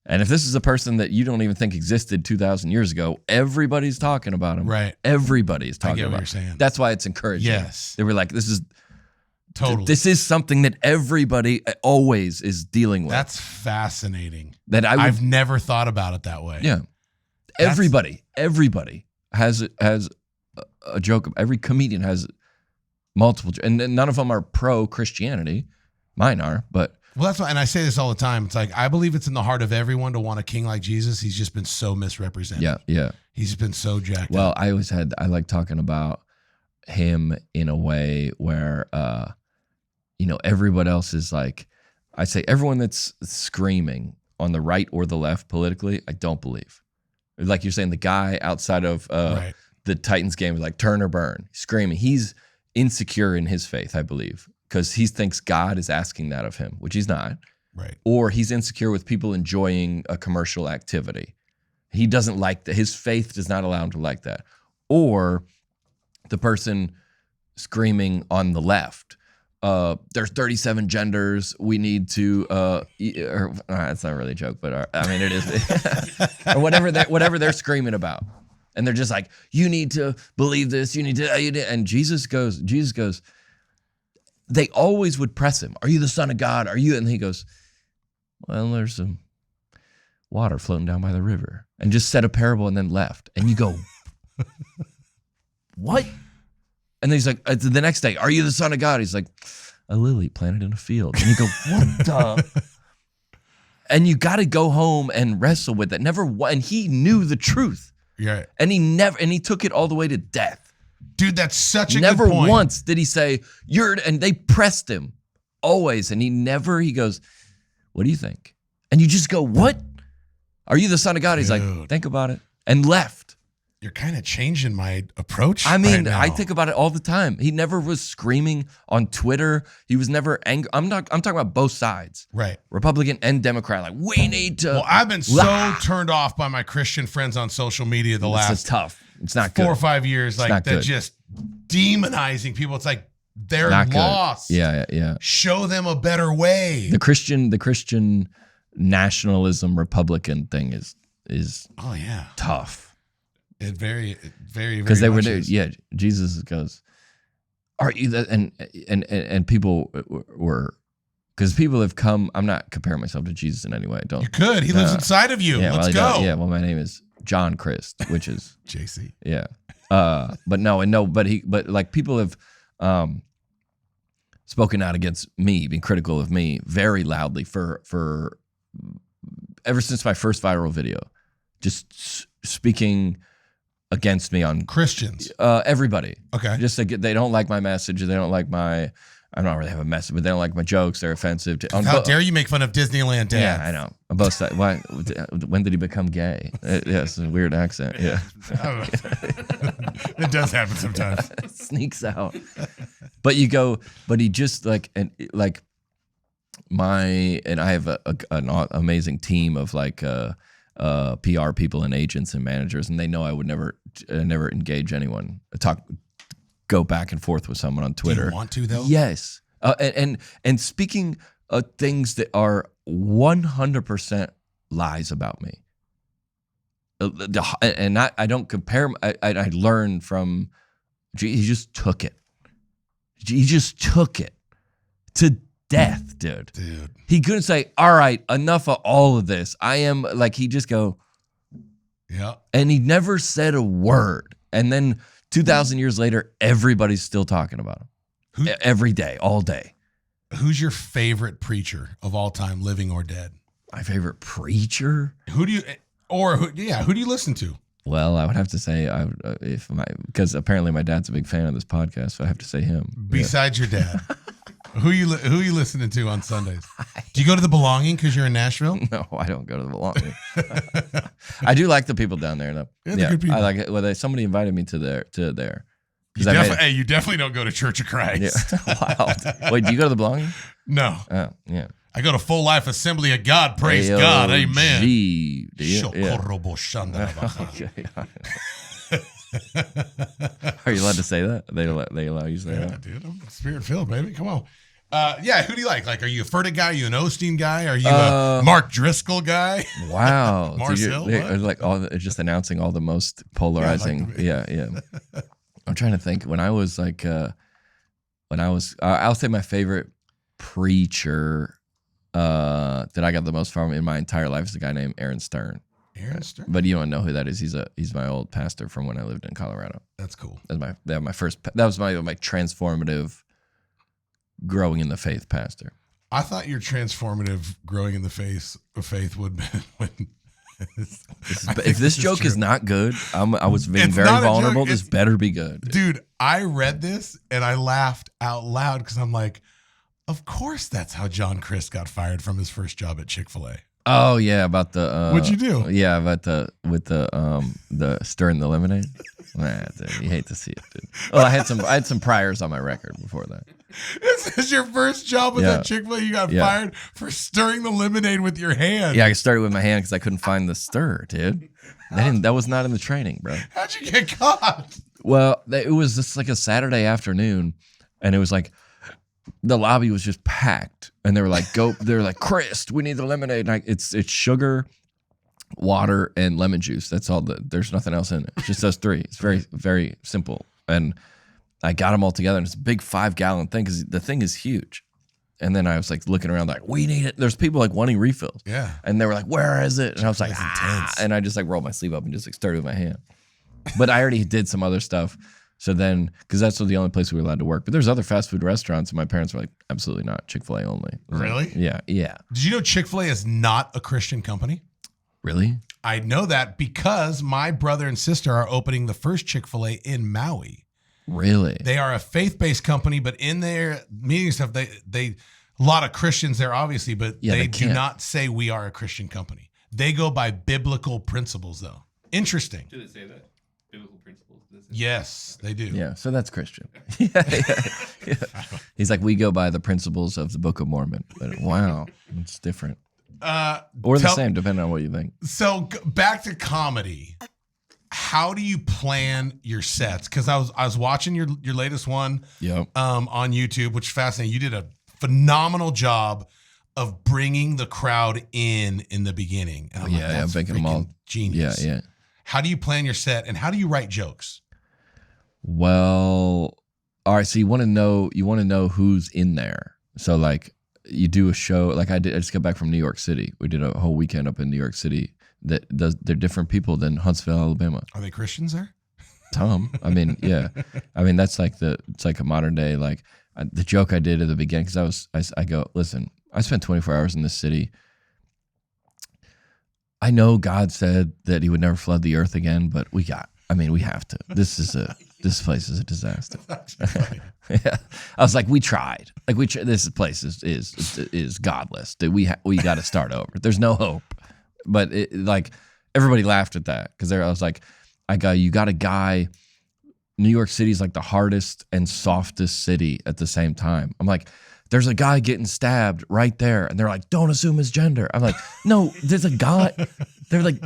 And if this is a person that you don't even think existed 2,000 years ago, everybody's talking about him. Right. Everybody's talking about him. I get what you're saying. That's why it's encouraging. Yes. They were like, this is something that everybody always is dealing with. That's fascinating. I've never thought about it that way. Yeah. Everybody has a joke. Every comedian has multiple, and none of them are pro Christianity. Mine are, but Well, that's why, and I say this all the time. It's like, I believe it's in the heart of everyone to want a king like Jesus. He's just been so misrepresented. Yeah, yeah. He's been so jacked Well, up. I like talking about him in a way where, everyone else is like, I say everyone that's screaming on the right or the left politically, I don't believe. Like you're saying, the guy outside of Right. the Titans game is like turn or burn, screaming. He's insecure in his faith, I believe, because he thinks God is asking that of him, which he's not. Right. Or he's insecure with people enjoying a commercial activity. He doesn't like that. His faith does not allow him to like that. Or the person screaming on the left, there's 37 genders. We need to, it's not really a joke, but I mean, it is. Or whatever they're screaming about. And they're just like, you need to believe this. You need to, and Jesus goes, they always would press him. Are you the Son of God? Are you? And he goes, well, there's some water floating down by the river, and just said a parable and then left. And you go, what? And then he's like, the next day, are you the Son of God? He's like, a lily planted in a field. And you go, what the? And you got to go home and wrestle with it. And he knew the truth. Yeah. And he took it all the way to death. Dude, that's such a Never good point. once did he say, and they pressed him always. And he goes, what do you think? And you just go, what? Are you the Son of God? He's like, think about it. And left. You're kind of changing my approach. I mean, right now. I think about it all the time. He never was screaming on Twitter. He was never angry. I'm talking about both sides. Right. Republican and Democrat. Like, we need to. Well, I've been so turned off by my Christian friends on social media the last It's tough. It's not 4 good. or 5 years. Like, they're just demonizing people. It's like, they're Not good. lost. Yeah. Show them a better way. The Christian nationalism Republican thing is Oh yeah, tough. it very Because they were much there. is. Yeah, Jesus goes, are you that? And people were, because people have come. I'm not comparing myself to Jesus in any way. Don't. You could. He lives inside of you. Yeah, Let's well, go. Yeah. Well, my name is John Crist, which is JC. yeah. But like people have spoken out against me, being critical of me very loudly for ever since my first viral video, just speaking against me on Christians. everybody. Okay. Just like they don't like my message. They don't like my. I don't really have a message, but they don't like my jokes. They're offensive. How dare you make fun of Disneyland Dad? Yeah, I know. On both sides. Why? When did he become gay? Yeah, it's a weird accent. Yeah, It does happen sometimes. sneaks out. But he just like and I have an amazing team of like PR people and agents and managers, and they know I would never engage anyone, go back and forth with someone on Twitter. Do you want to though? Yes, and speaking things that are 100% lies about me. And I don't compare. I learned from. He just took it. He just took it to death, dude. He couldn't say, all right, enough of all of this. I am like, he just go, yeah. And he never said a word. And then 2,000 years later, everybody's still talking about him. Every day, all day. Who's your favorite preacher of all time, living or dead? My favorite preacher? Who do you listen to? Well, I would have to say because apparently my dad's a big fan of this podcast, so I have to say him. Besides your dad. Who you listening to on Sundays? Do you go to the Belonging because you're in Nashville? No, I don't go to the Belonging. I do like the people down there, though. Yeah, they're good people. I like it. Well, somebody invited me to there. You definitely don't go to Church of Christ. Yeah. Wow. Wait, do you go to the Belonging? No. Oh, yeah. I go to Full Life Assembly of God. Praise God. Amen. Yeah. Okay. Are you allowed to say that? They allow you to say Yeah, that? dude. I'm spirit filled, baby. Come on. Who do you like? Like, are you a Furtick guy? Are you an Osteen guy? Are you a Mark Driscoll guy? Wow. Marcel? Like just announcing all the most polarizing. Yeah. I'm trying to think. When I was like, I'll say my favorite preacher that I got the most from in my entire life is a guy named Aaron Stern. Aaron Stern? But you don't know who that is. He's my old pastor from when I lived in Colorado. That's cool. That was my transformative growing in the faith pastor. I thought your transformative growing in the face of faith would be when. If this joke is not good, I was being It's very not a vulnerable. joke, This better be good. Dude, I read this and I laughed out loud because I'm like, of course that's how John Crist got fired from his first job at Chick-Fil-A. Oh yeah, about the What'd you do? Yeah, about the stirring the lemonade. Nah, dude, you hate to see it, dude. Well, I had some priors on my record before that. This is your first job with Yeah. that Chick-fil-A. You got Yeah. fired for stirring the lemonade with your hand. Yeah, I started with my hand because I couldn't find the stir, dude. That was not in the training, bro. How'd you get caught? Well, it was just like a Saturday afternoon, and it was like the lobby was just packed, and they were like, They were like, Crist, we need the lemonade. And it's sugar, water, and lemon juice. That's all. There's nothing else in it. It's just those three. It's very, very simple. And I got them all together, and it's a big 5-gallon thing because the thing is huge. And then I was like looking around, like, we need it. There's people like wanting refills. Yeah. And they were like, where is it? And I was like, That's ah. intense. And I just like rolled my sleeve up and just like started with my hand. But I already did some other stuff. So then, because that's the only place we were allowed to work. But there's other fast food restaurants, and my parents were like, absolutely not. Chick-fil-A only. I was like, Really? yeah. Did you know Chick-fil-A is not a Christian company? Really? I know that because my brother and sister are opening the first Chick-fil-A in Maui. Really? They are a faith-based company, but in their meeting stuff, they a lot of Christians there, obviously, but Yeah, they they do can't. not say we are a Christian company. They go by biblical principles, though. Interesting. Do they say that? Biblical principles. Yes, they do. Yeah. So that's Christian. yeah. He's like, we go by the principles of the Book of Mormon. But wow, it's different. Or the same, depending on what you think. So back to comedy. How do you plan your sets? Because I was watching your latest one Yep. on YouTube, which is fascinating. You did a phenomenal job of bringing the crowd in the beginning. And I'm like, that's making them all genius. Yeah. How do you plan your set, and how do you write jokes? Well, all right. So you want to know who's in there. So like you do a show like I just got back from New York City. We did a whole weekend up in New York City. They're different people than Huntsville, Alabama. Are they Christians there? Tom. I mean, yeah. I mean, that's like it's like a modern day, like the joke I did at the beginning. Cause I go, listen, I spent 24 hours in this city. I know God said that he would never flood the earth again, but we have to. This place is a disaster. Yeah. I was like, we tried. Like this place is godless. We got to start over. There's no hope. But like everybody laughed at that because I was like, you got a guy. New York City's like the hardest and softest city at the same time. I'm like, there's a guy getting stabbed right there, and they're like, don't assume his gender. I'm like, no, there's a guy. They're like,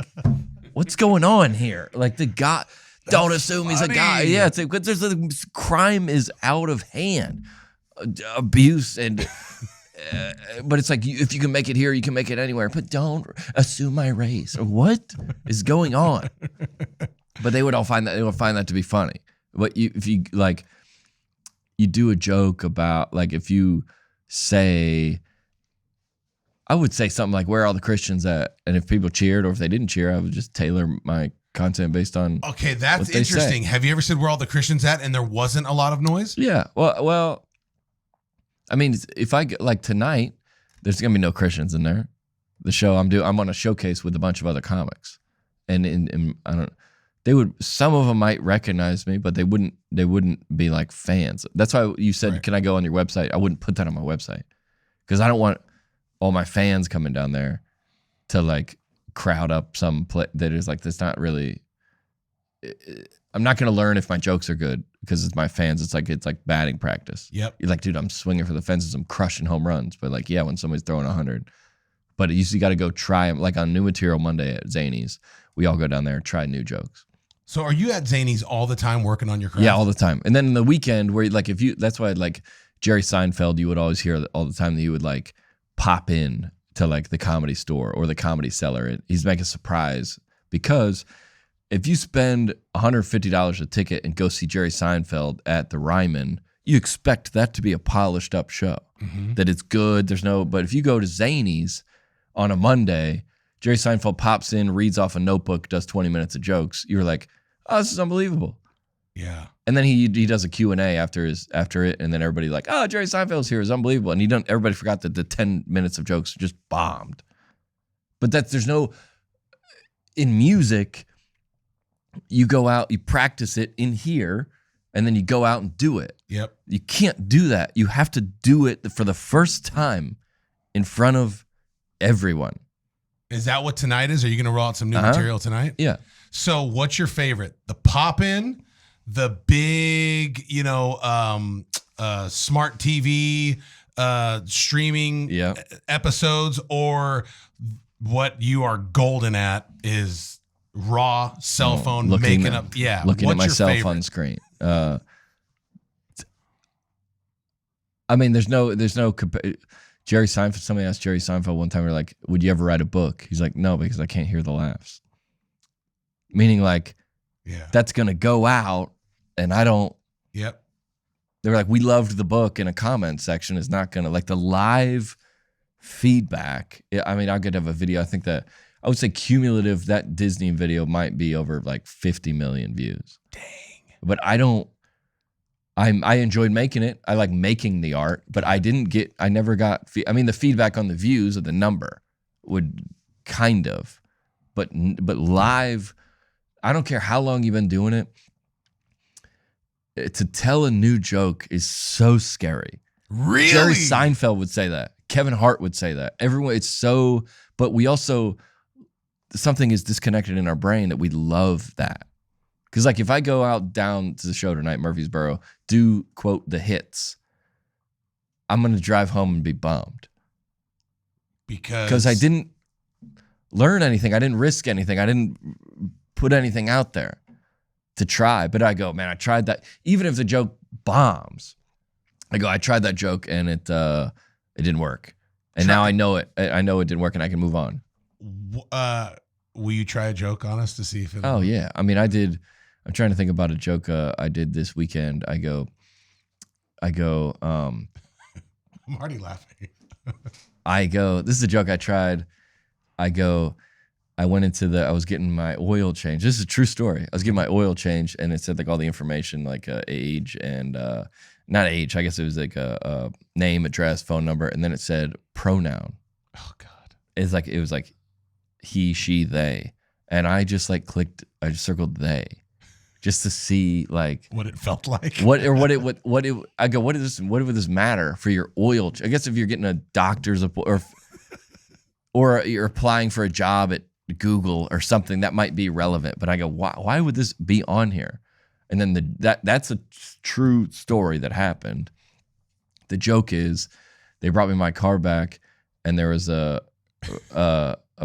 what's going on here? Like the guy, don't assume he's a guy. Yeah, it's like, there's crime is out of hand, abuse and. But it's like if you can make it here, you can make it anywhere. But don't assume my race. What is going on? But they would find that to be funny. But if you like, you do a joke about like if you say, I would say something like, "Where are all the Christians at?" And if people cheered or if they didn't cheer, I would just tailor my content based on. Okay, that's what they interesting. say. Have you ever said where all the Christians at and there wasn't a lot of noise? Yeah. Well. I mean, if I get like tonight, there's gonna be no Christians in there. The show I'm on a showcase with a bunch of other comics, and some of them might recognize me, but they wouldn't be like fans. That's why you said, Right. Can I go on your website? I wouldn't put that on my website because I don't want all my fans coming down there to like crowd up some play that is like that's not really. I'm not gonna learn if my jokes are good because it's my fans. It's like batting practice. Yep. You're like, dude, I'm swinging for the fences. I'm crushing home runs. But like, yeah, when somebody's throwing 100, but you usually got to go try them. Like on New Material Monday at Zany's, we all go down there and try new jokes. So are you at Zany's all the time working on your craft? Yeah, all the time. And then in the weekend where like that's why like Jerry Seinfeld, you would always hear all the time that he would like pop in to like the Comedy Store or the Comedy Cellar. He's making a surprise because if you spend $150 a ticket and go see Jerry Seinfeld at the Ryman, you expect that to be a polished up show, that it's good. But if you go to Zany's on a Monday, Jerry Seinfeld pops in, reads off a notebook, does 20 minutes of jokes. You're like, oh, this is unbelievable. Yeah. And then he does a Q&A after it, and then everybody like, oh, Jerry Seinfeld's here, is unbelievable. And everybody forgot that the 10 minutes of jokes just bombed. But there's no, in music, you go out, you practice it in here, and then you go out and do it. Yep. You can't do that. You have to do it for the first time in front of everyone. Is that what tonight is? Are you going to roll out some new material tonight? Yeah. So what's your favorite? The pop-in, the big, smart TV, streaming episodes, or what you are golden at is raw cell phone looking making up. Yeah. Looking at what's my your cell favorite? phone screen. I mean, there's no Jerry Seinfeld. Somebody asked Jerry Seinfeld one time, we're like, would you ever write a book? He's like, no, because I can't hear the laughs. Meaning like, that's going to go out and I don't. Yep. They're like, we loved the book in a comment section is not going to, like the live feedback. I mean, I could have a video. I think that I would say cumulative, that Disney video might be over like 50 million views. Dang. But I enjoyed making it. I like making the art, but I never got, the feedback on the views of the number would kind of, but live, I don't care how long you've been doing it. To tell a new joke is so scary. Really? Jerry Seinfeld would say that. Kevin Hart would say that. Everyone, it's so, but we also, something is disconnected in our brain that we love that. Because like if I go out down to the show tonight, Murfreesboro, do quote the hits, I'm going to drive home and be bummed. Because I didn't learn anything. I didn't risk anything. I didn't put anything out there to try. But I go, man, I tried that. Even if the joke bombs, I go, I tried that joke and it didn't work. And now I know it. I know it didn't work and I can move on. Will you try a joke on us to see if it? Oh yeah. I mean, I'm trying to think about a joke I did this weekend. I go. I'm already laughing. This is a joke I tried. I was getting my oil change. This is a true story. I was getting my oil change and it said like all the information, like age and not age. I guess it was like a name, address, phone number. And then it said pronoun. Oh God. It was like he, she, they. And I just like clicked, I just circled they just to see like what it felt like. what would this matter for your oil? I guess if you're getting a doctor's appointment or you're applying for a job at Google or something that might be relevant. But I go, why would this be on here? And then that's a true story that happened. The joke is they brought me my car back and there was a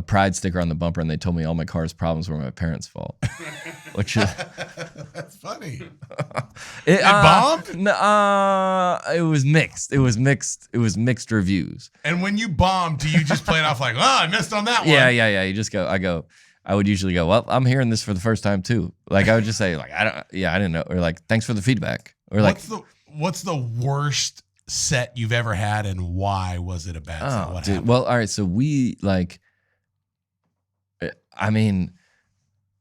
pride sticker on the bumper and they told me all my car's problems were my parents' fault. Which is that's funny. It bombed? No, it was mixed. It was mixed reviews. And when you bomb, do you just play it off like, oh, I missed on that one? Yeah. You just go. I would usually go, well, I'm hearing this for the first time too. Like I would just say, like, I didn't know, or like, thanks for the feedback, or like, what's the worst set you've ever had, and why was it a bad set? What happened? Well, all right, so we like, I mean,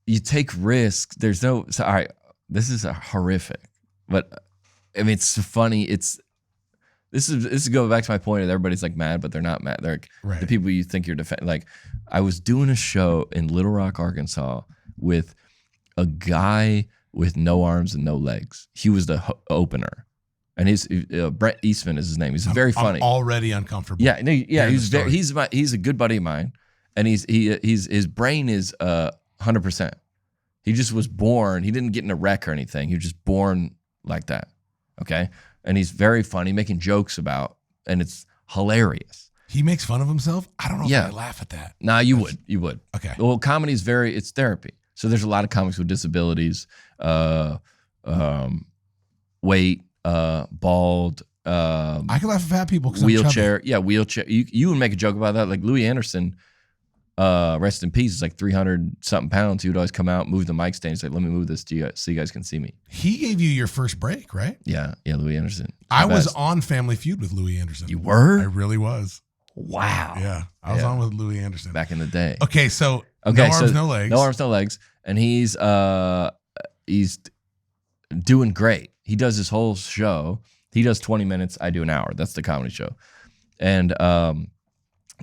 you take risks. There's no. So, all right, this is horrific, but I mean, it's funny. This is going back to my point that everybody's like mad, but they're not mad. They're like the people you think you're defending. Like I was doing a show in Little Rock, Arkansas with a guy with no arms and no legs. He was the opener, and his Brett Eastman is his name. He's very funny. I'm already uncomfortable. Yeah, he's a good buddy of mine, and his brain is 100%. He just was born. He didn't get in a wreck or anything. He was just born like that. Okay. And he's very funny, making jokes about, and it's hilarious. He makes fun of himself? I don't know if I laugh at that. Nah, you would. Okay. Well, comedy is it's therapy. So there's a lot of comics with disabilities, weight, bald. I can laugh at fat people because wheelchair. Yeah, wheelchair. You would make a joke about that. Like Louis Anderson, rest in peace, is like 300 something pounds. He would always come out, move the mic stand. He's like, let me move this to you so you guys can see me. He gave you your first break, right? Yeah, Louis Anderson. I was on Family Feud with Louis Anderson. You were? I really was. Wow. Yeah, I was on with Louis Anderson back in the day. Okay, no arms, no legs. No arms, no legs, and he's doing great. He does his whole show. He does 20 minutes. I do an hour. That's the comedy show. And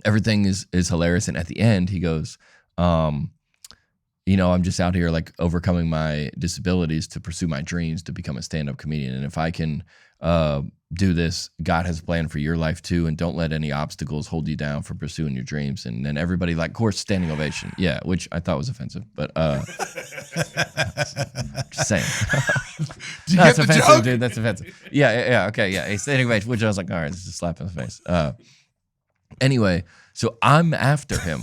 everything is hilarious. And at the end, he goes, you know, I'm just out here like overcoming my disabilities to pursue my dreams to become a stand-up comedian. And if I can do this, God has a plan for your life too. And don't let any obstacles hold you down from pursuing your dreams. And then everybody, like, of course, standing ovation. Yeah, which I thought was offensive, but just saying. Do you No, get it's the offensive, joke? dude. That's offensive. Yeah, okay, yeah. He's standing ovation, which I was like, all right, this is a slap in the face. Anyway, so I'm after him.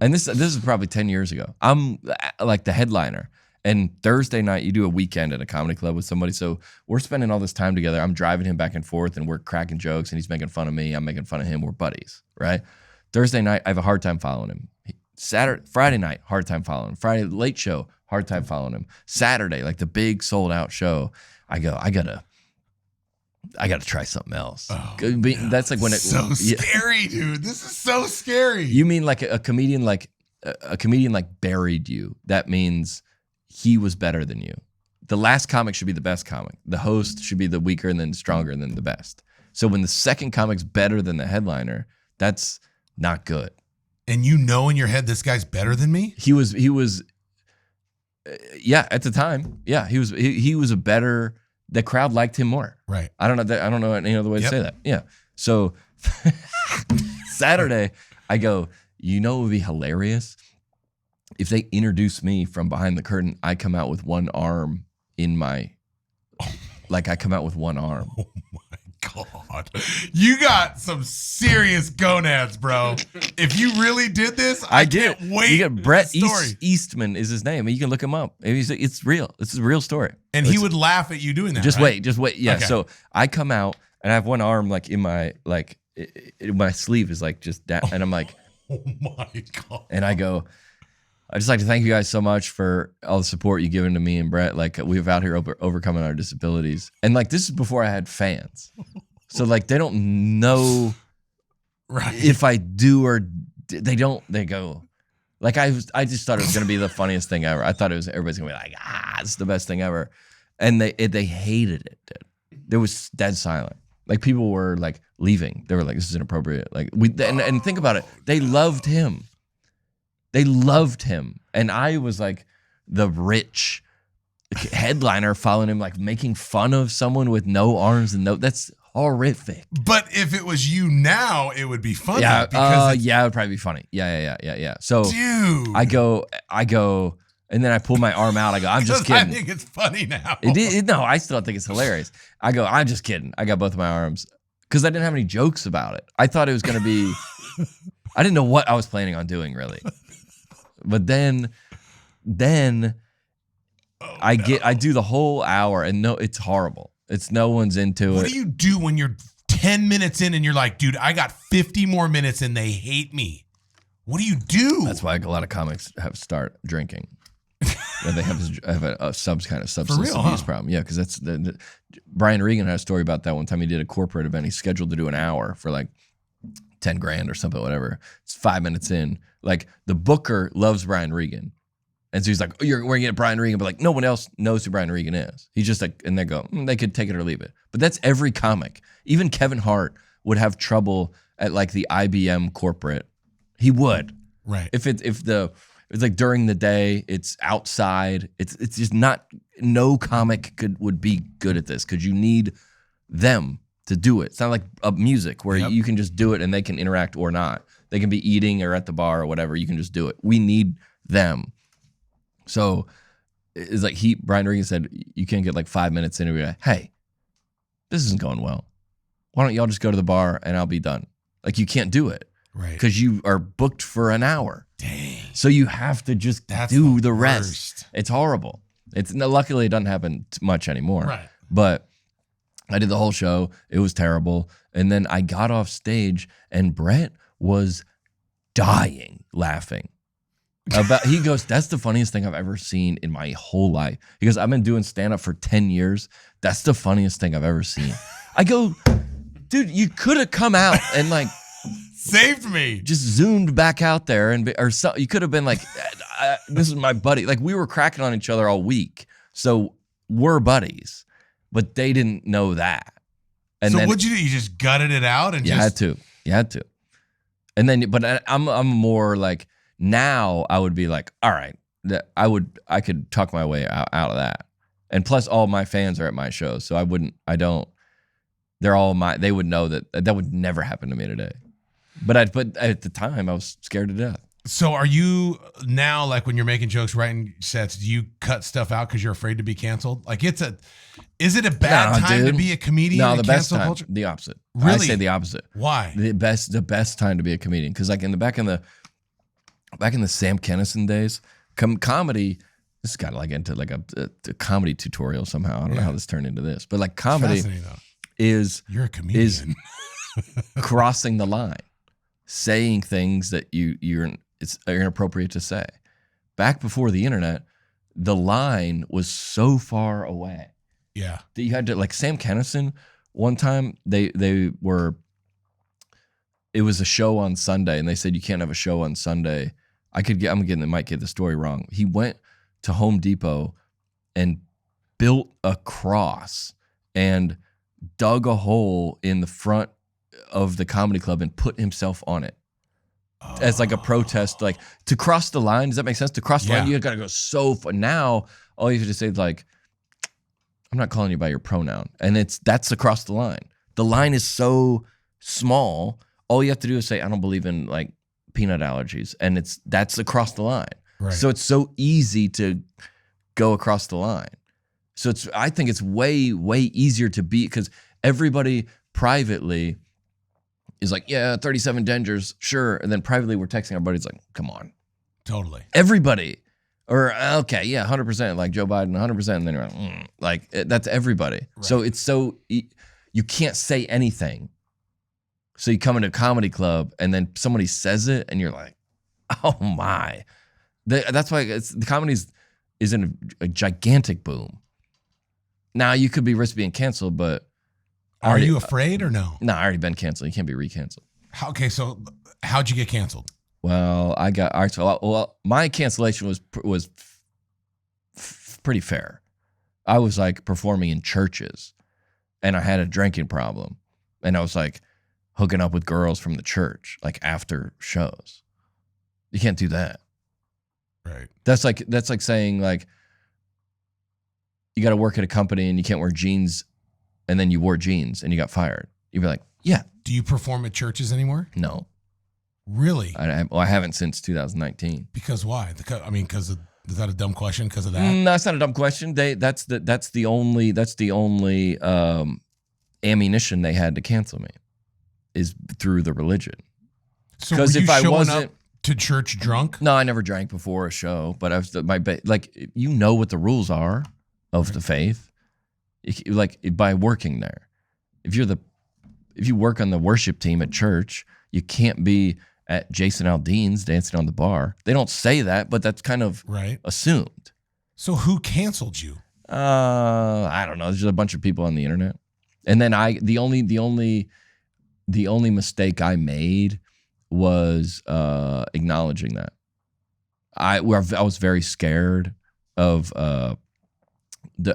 And this is probably 10 years ago. I'm like the headliner. And Thursday night, you do a weekend at a comedy club with somebody. So we're spending all this time together. I'm driving him back and forth, and we're cracking jokes, and he's making fun of me. I'm making fun of him. We're buddies, right? Thursday night, I have a hard time following him. Friday night, hard time following him. Friday, late show, hard time following him. Saturday, like the big sold out show, I go, I gotta try something else. Oh, That's like when so scary, dude. This is so scary. You mean like a comedian like buried you? That means he was better than you. The last comic should be the best comic. The host should be the weaker and then stronger than the best. So when the second comic's better than the headliner, that's not good. And you know in your head this guy's better than me? He was yeah, at the time. Yeah, he was a better. The crowd liked him more. Right. I don't know any other way to say that. Yeah. So Saturday, I go, you know what would be hilarious? If they introduce me from behind the curtain, I come out with one arm in my, like I come out with one arm. Oh my God. You got some serious gonads, bro. If you really did this, I did. can't wait. You get Brett story. Eastman is his name. You can look him up. It's real. It's a real story. And he would laugh at you doing that. Just right? wait. Yeah. Okay. So I come out and I have one arm like in my my sleeve is like just down, and I'm like, oh my God. and I go, I'd just like to thank you guys so much for all the support you've given to me and Brett. Like we've out here overcoming our disabilities, and like this is before I had fans, so like they don't know right if I do or they don't. They go. Like I just thought it was gonna be the funniest thing ever. I thought everybody's gonna be like, it's the best thing ever, and they hated it. Dude. There was dead silent. Like people were like leaving. They were like, this is inappropriate. Like and think about it. They loved him. They loved him, and I was like the rich headliner following him, like making fun of someone with no arms and that's horrific. But if it was you now, it would be funny. Yeah, because it would probably be funny. Yeah. So dude, I go, and then I pull my arm out. I go, I'm just kidding. I think it's funny now. No, I still think it's hilarious. I go, I'm just kidding. I got both of my arms because I didn't have any jokes about it. I thought it was gonna be. I didn't know what I was planning on doing really. But then I do the whole hour, and no, it's horrible. It's no one's into it. What do you do when you're 10 minutes in and you're like, dude, I got 50 more minutes and they hate me? What do you do? That's why a lot of comics start drinking. Yeah, they have a substance abuse problem. Yeah, because that's Brian Regan had a story about that one time. He did a corporate event. He's scheduled to do an hour for like $10,000 or something, whatever. It's 5 minutes in. Like the booker loves Brian Regan. And so he's like, we're going to get Brian Regan, but like no one else knows who Brian Regan is. He's just like, and they go, they could take it or leave it. But that's every comic. Even Kevin Hart would have trouble at like the IBM corporate. He would. Right. If it's like during the day, it's outside. It's just not, no comic would be good at this because you need them to do it. It's not like music where you can just do it and they can interact or not. They can be eating or at the bar or whatever. You can just do it. We need them. So it's like Brian Regan said, you can't get like 5 minutes in and be like, hey, this isn't going well. Why don't y'all just go to the bar and I'll be done? Like you can't do it. Right. Because you are booked for an hour. Dang. So you have to just do the rest. It's horrible. Luckily it doesn't happen much anymore. Right. But I did the whole show. It was terrible. And then I got off stage and Brett was dying laughing. He goes, that's the funniest thing I've ever seen in my whole life. He goes, I've been doing stand-up for 10 years. That's the funniest thing I've ever seen. I go, dude, you could have come out and like saved me. Just zoomed back out there you could have been like, this is my buddy. Like we were cracking on each other all week. So we're buddies, but they didn't know that. And so then what'd you do? You just gutted it out and you had to. And then, but I'm more like, now I would be like, all right, I could talk my way out of that. And plus all my fans are at my shows. So they're all they would know that would never happen to me today. But at the time I was scared to death. So are you now, like when you're making jokes, writing sets, do you cut stuff out because you're afraid to be canceled? Like is it a bad time to be a comedian? No, in the best cancel time, culture? the opposite. Really? I say the opposite. Why? The best time to be a comedian. Cause like back in the Sam Kinison days, comedy, this got like into like a comedy tutorial somehow. I don't know how this turned into this, but like comedy is you're a comedian. Is crossing the line, saying things that you're inappropriate to say. Back before the internet, the line was so far away. Yeah. That you had to, like Sam Kinison, one time it was a show on Sunday and they said you can't have a show on Sunday. Might get the story wrong. He went to Home Depot and built a cross and dug a hole in the front of the comedy club and put himself on it. As like a protest, like to cross the line. Does that make sense? To cross the line, you got to go so far. Now, all you have to say is like, I'm not calling you by your pronoun. And that's across the line. The line is so small. All you have to do is say, I don't believe in like peanut allergies. And that's across the line. Right. So it's so easy to go across the line. So I think it's way, way easier to be, because everybody privately is like, yeah, 37 dangers, sure. And then privately we're texting our buddies like, come on. Totally. Everybody. Or, okay, yeah, 100%, like Joe Biden, 100%. And then you're like, that's everybody. Right. So it's you can't say anything. So you come into a comedy club and then somebody says it and you're like, oh my. That's why the comedy is in a gigantic boom. Now you could be risk being canceled, but are you afraid or no? No, I already been canceled. You can't be recanceled. Okay, so how'd you get canceled? Well, my cancellation was pretty fair. I was like performing in churches, and I had a drinking problem, and I was like hooking up with girls from the church, like after shows. You can't do that. Right. That's like saying like you got to work at a company and you can't wear jeans. And then you wore jeans and you got fired. You'd be like, yeah. Do you perform at churches anymore? No. Really? I haven't since 2019. Because why? Is that a dumb question because of that? No, it's not a dumb question. That's the only ammunition they had to cancel me, is through the religion. So were you showing up to church drunk? No, I never drank before a show, but I was like, you know what the rules are of the faith. Like by working there, if you work on the worship team at church, you can't be at Jason Aldean's dancing on the bar. They don't say that, but that's kind of assumed. So who canceled you? I don't know. There's just a bunch of people on the internet, and then the only mistake I made was acknowledging that. I was very scared of.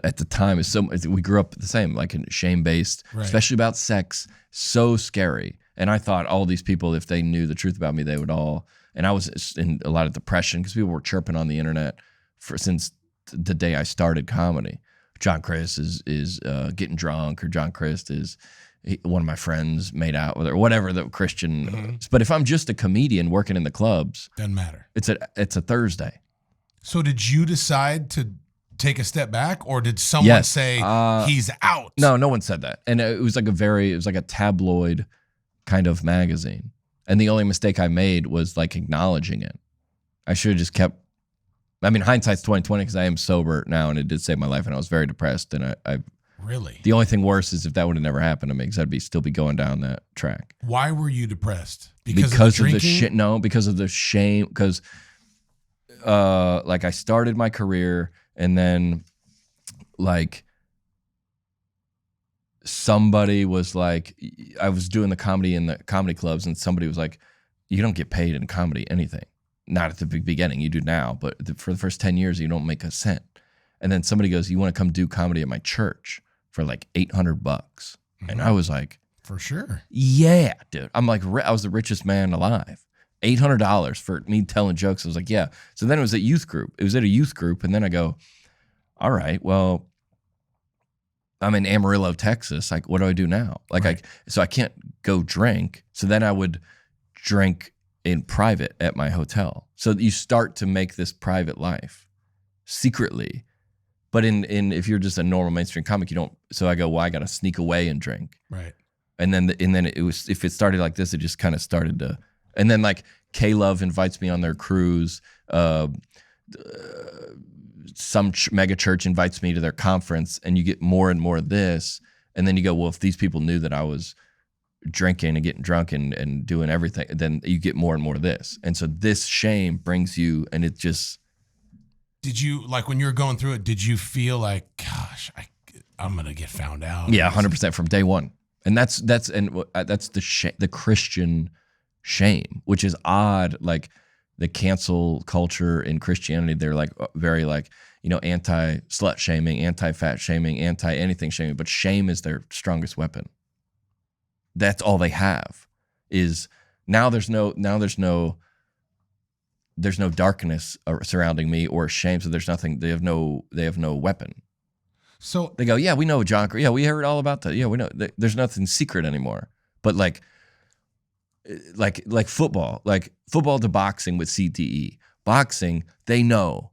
At the time, we grew up the same, like shame-based, especially about sex, so scary. And I thought all these people, if they knew the truth about me, they would all. And I was in a lot of depression because people were chirping on the internet since the day I started comedy. John Crist is getting drunk, or John Crist is one of my friends made out with, or whatever the Christian. Mm-hmm. But if I'm just a comedian working in the clubs, doesn't matter. It's a Thursday. So did you decide to take a step back, or did someone say he's out? No one said that. And it was like a tabloid kind of magazine. And the only mistake I made was like acknowledging it. I should have just kept. I mean, hindsight's 20/20 because I am sober now, and it did save my life, and I was very depressed. And I really. The only thing worse is if that would have never happened to me, because I'd still be going down that track. Why were you depressed? Because of the shit. No, because of the shame. Because like I started my career. And then, like, somebody was like, I was doing the comedy in the comedy clubs, and somebody was like, you don't get paid in comedy anything. Not at the beginning, you do now, but for the first 10 years, you don't make a cent. And then somebody goes, you want to come do comedy at my church for like $800? Mm-hmm. And I was like, for sure. Yeah, dude. I'm like, I was the richest man alive. $800 for me telling jokes. I was like, yeah. So then it was at youth group. It was at a youth group. And then I go, all right, well, I'm in Amarillo, Texas. Like, what do I do now? Like, Right. So I can't go drink. So then I would drink in private at my hotel. So you start to make this private life secretly. But if you're just a normal mainstream comic, you don't. So I go, well, I got to sneak away and drink. Right. And then it was, if it started like this, it just kind of started to, and then like K-Love invites me on their cruise. Some mega church invites me to their conference, and you get more and more of this. And then you go, well, if these people knew that I was drinking and getting drunk and doing everything, then you get more and more of this. And so this shame brings you, and it just. Did you, like when you were going through it, did you feel like, gosh, I'm going to get found out? Yeah, 100% from day one. And that's the Christian shame, which is odd. Like the cancel culture in Christianity, they're like very like, anti-slut shaming, anti-fat shaming, anti-anything shaming, but shame is their strongest weapon. That's all they have. Is now there's no darkness surrounding me or shame, so there's nothing. They have no weapon. So they go, yeah, we know John. Yeah, we heard all about that. Yeah, we know. There's nothing secret anymore. But like football, like football to boxing with CTE. Boxing, they know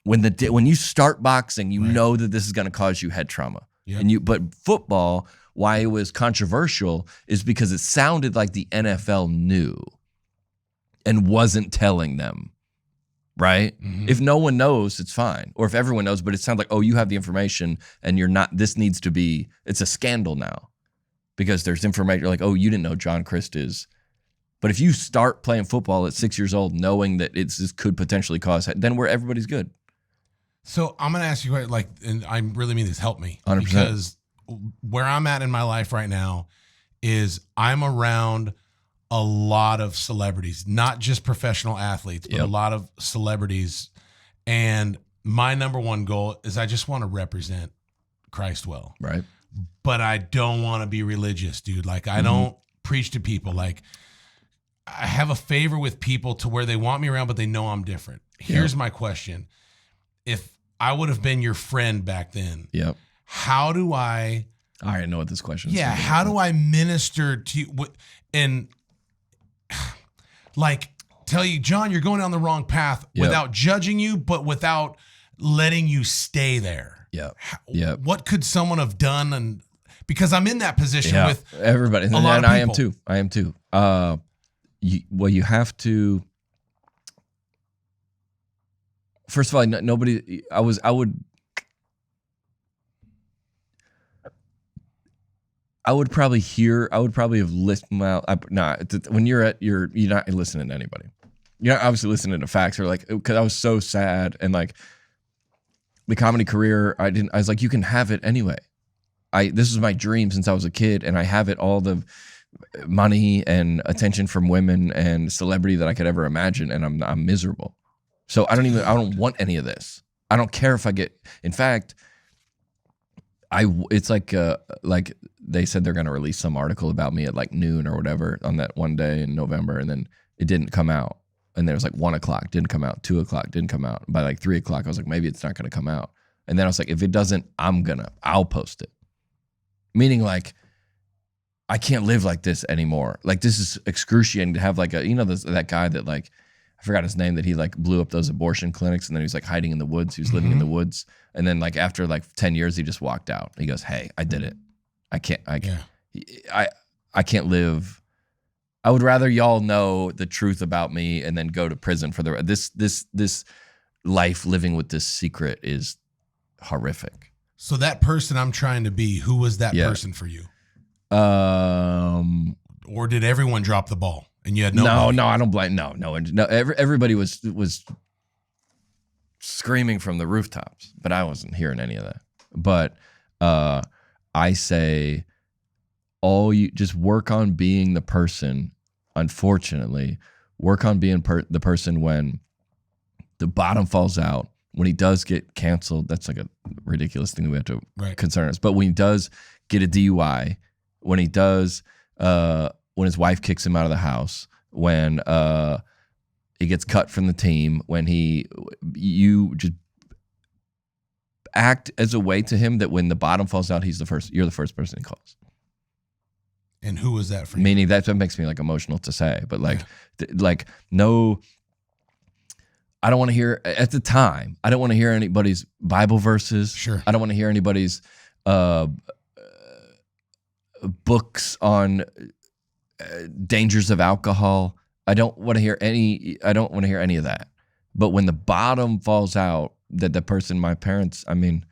when you start boxing, you know that this is going to cause you head trauma. Yep. But football, why it was controversial is because it sounded like the NFL knew and wasn't telling them. Right? Mm-hmm. If no one knows, it's fine. Or if everyone knows, but it sounds like, oh, you have the information and you're not, it's a scandal now because there's information. You're like, oh, you didn't know John Crist is. But if you start playing football at 6 years old, knowing that this could potentially cause, then everybody's good. So I'm going to ask you, like, and I really mean this, help me. 100%. Because where I'm at in my life right now is I'm around a lot of celebrities, not just professional athletes, but a lot of celebrities. And my number one goal is I just want to represent Christ well. Right. But I don't want to be religious, dude. Like I don't preach to people. Like I have a favor with people to where they want me around, but they know I'm different. Here's my question. If I would have been your friend back then, how do I already know what this question is. Yeah. How do I minister to you and like tell you, John, you're going down the wrong path without judging you, but without letting you stay there. What could someone have done? And because I'm in that position with everybody, a lot of people. I am too. You have to. First of all, nobody. I would probably have listened. Well, when you're not listening to anybody. You're not obviously listening to facts or like, because I was so sad and like the comedy career, I was like, you can have it anyway. This was my dream since I was a kid, and I have it, all the money and attention from women and celebrity that I could ever imagine, and I'm miserable. So I don't want any of this. I don't care if I get. In fact, it's like they said they're going to release some article about me at like noon or whatever on that one day in November, and then it didn't come out. And then it was like 1 o'clock, didn't come out. 2 o'clock, didn't come out. By like 3 o'clock, I was like, maybe it's not going to come out. And then I was like, if it doesn't, I'll post it. Meaning like, I can't live like this anymore. Like this is excruciating to have like that guy that like, I forgot his name, that he like blew up those abortion clinics and then he was like hiding in the woods. He was living in the woods. And then like after like 10 years, he just walked out. He goes, hey, I did it. I can't live. I would rather y'all know the truth about me and then go to prison for this life living with this secret is horrific. So that person I'm trying to be, who was that person for you? Or did everyone drop the ball and you had no? No, I don't blame. No. Everybody was screaming from the rooftops, but I wasn't hearing any of that. But I say, you just work on being the person. Unfortunately, work on being the person when the bottom falls out, when he does get canceled, that's like a ridiculous thing that we have to concern us. But when he does get a DUI, when he does, when his wife kicks him out of the house, when he gets cut from the team, when you just act as a way to him that when the bottom falls out, you're the first person he calls. And who was that for you? Meaning that's what makes me like emotional to say, but no, I don't want to hear at the time. I don't want to hear anybody's Bible verses. Sure. I don't want to hear anybody's books on dangers of alcohol. I don't want to hear any of that. But when the bottom falls out, that the person, my parents, I mean,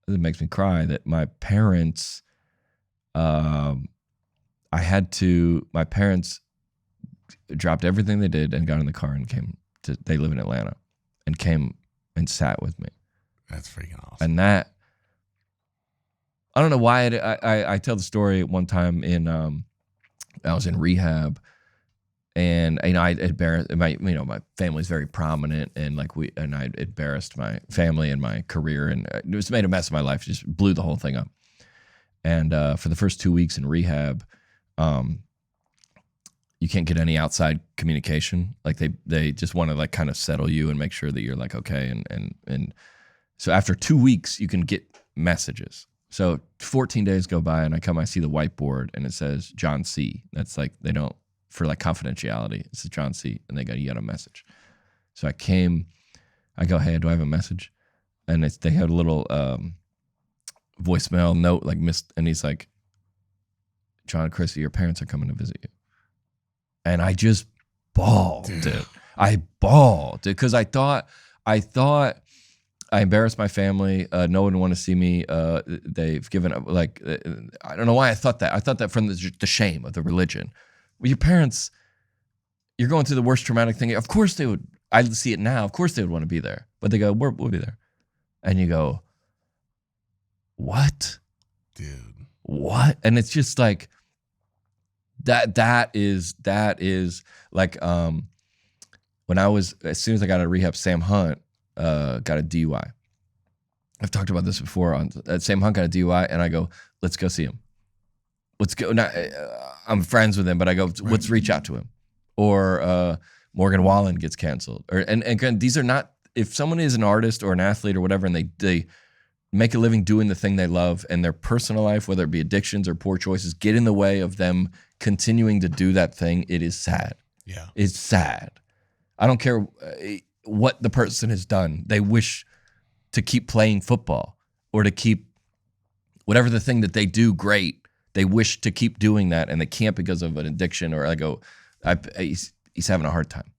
it makes me cry that my parents, my parents dropped everything they did and got in the car and they live in Atlanta, and came and sat with me. That's freaking awesome. And that, I don't know why I tell the story one time I was in rehab, and I embarrassed my family's very prominent, and I embarrassed my family and my career, and it just made a mess of my life. Just blew the whole thing up. And for the first 2 weeks in rehab, you can't get any outside communication. Like they just want to like kind of settle you and make sure that you're like okay. And so after 2 weeks, you can get messages. So 14 days go by, and I see the whiteboard, and it says John C. That's like for like confidentiality. It says John C. And they go, you got a message. So I go, hey, do I have a message? And they had a little voicemail note and he's like, John, Chris, your parents are coming to visit you. And I just bawled, dude. I bawled, dude, because I thought I embarrassed my family. No one wanted to see me. They've given up. I don't know why I thought that. I thought that from the shame of the religion. Well, your parents, you're going through the worst traumatic thing. Of course they would. I see it now. Of course they would want to be there. But they go, we'll be there. And you go, what? Dude. What? And it's just like, that is like when as soon as I got out of rehab, Sam Hunt got a DUI. I've talked about this before. Sam Hunt got a DUI, and I go, let's go see him. Let's go. Now, I'm friends with him, but I go, let's reach out to him. Or Morgan Wallen gets canceled. And again, these are not, if someone is an artist or an athlete or whatever, and they make a living doing the thing they love, and their personal life, whether it be addictions or poor choices, get in the way of them continuing to do that thing, it is sad. Yeah. It's sad. I don't care what the person has done. They wish to keep playing football or to keep whatever the thing that they do great. They wish to keep doing that, and they can't because of an addiction. Or I go, he's having a hard time.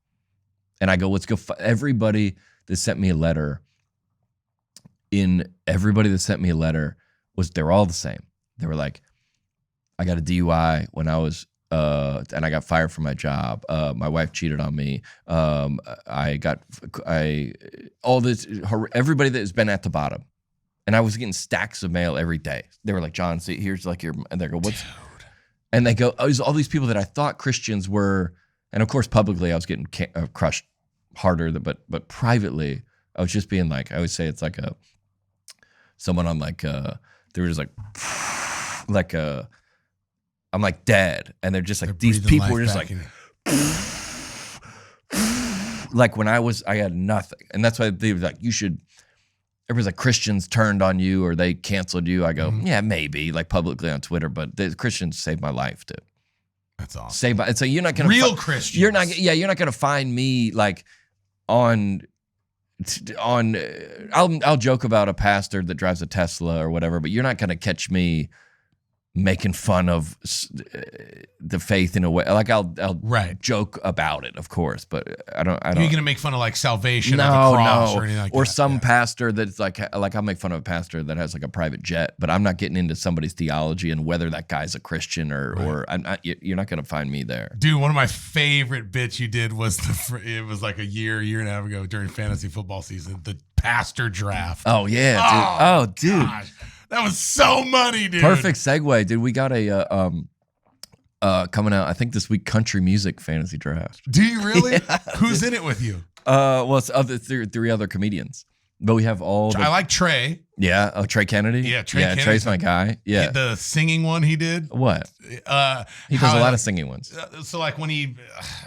And I go, let's go. Everybody that sent me a letter, they're all the same. They were like, I got a DUI when I was, and I got fired from my job. My wife cheated on me. Everybody that has been at the bottom. And I was getting stacks of mail every day. They were like, John, see, here's like and they go, what's, dude. And they go, oh, all these people that I thought Christians were, and of course, publicly, I was getting crushed harder, but privately, I was just being like, I would say it's like someone on they were just like I'm like dead, and they're just like, these people were just like like when I had nothing. And that's why they were like, everybody's like, Christians turned on you or they canceled you. I go, yeah, maybe, like publicly on Twitter, but the Christians saved my life, dude. That's awesome. So you're not gonna Christians. You're not gonna find me like on I'll joke about a pastor that drives a Tesla or whatever, but you're not gonna catch me making fun of the faith in a way. Like I'll joke about it, of course, but I don't. You're gonna make fun of like salvation of the cross or anything like that. Or some pastor that's like I'll make fun of a pastor that has like a private jet, but I'm not getting into somebody's theology and whether that guy's a Christian or I'm not. You're not gonna find me there, dude. One of my favorite bits you did was it was like a year and a half ago during fantasy football season, the pastor draft. Oh yeah, dude. Gosh. That was so money, dude. Perfect segue, dude. We got a coming out, I think this week, country music fantasy draft. Do you really? Yeah, Who's in it with you? Well, it's three other comedians. But we have all. I like Trey. Yeah. Oh, Trey Kennedy. Yeah, Trey Yeah, Kennedy. Trey's my guy. Yeah. The singing one he did. What? He does how- a lot of singing ones. So like when he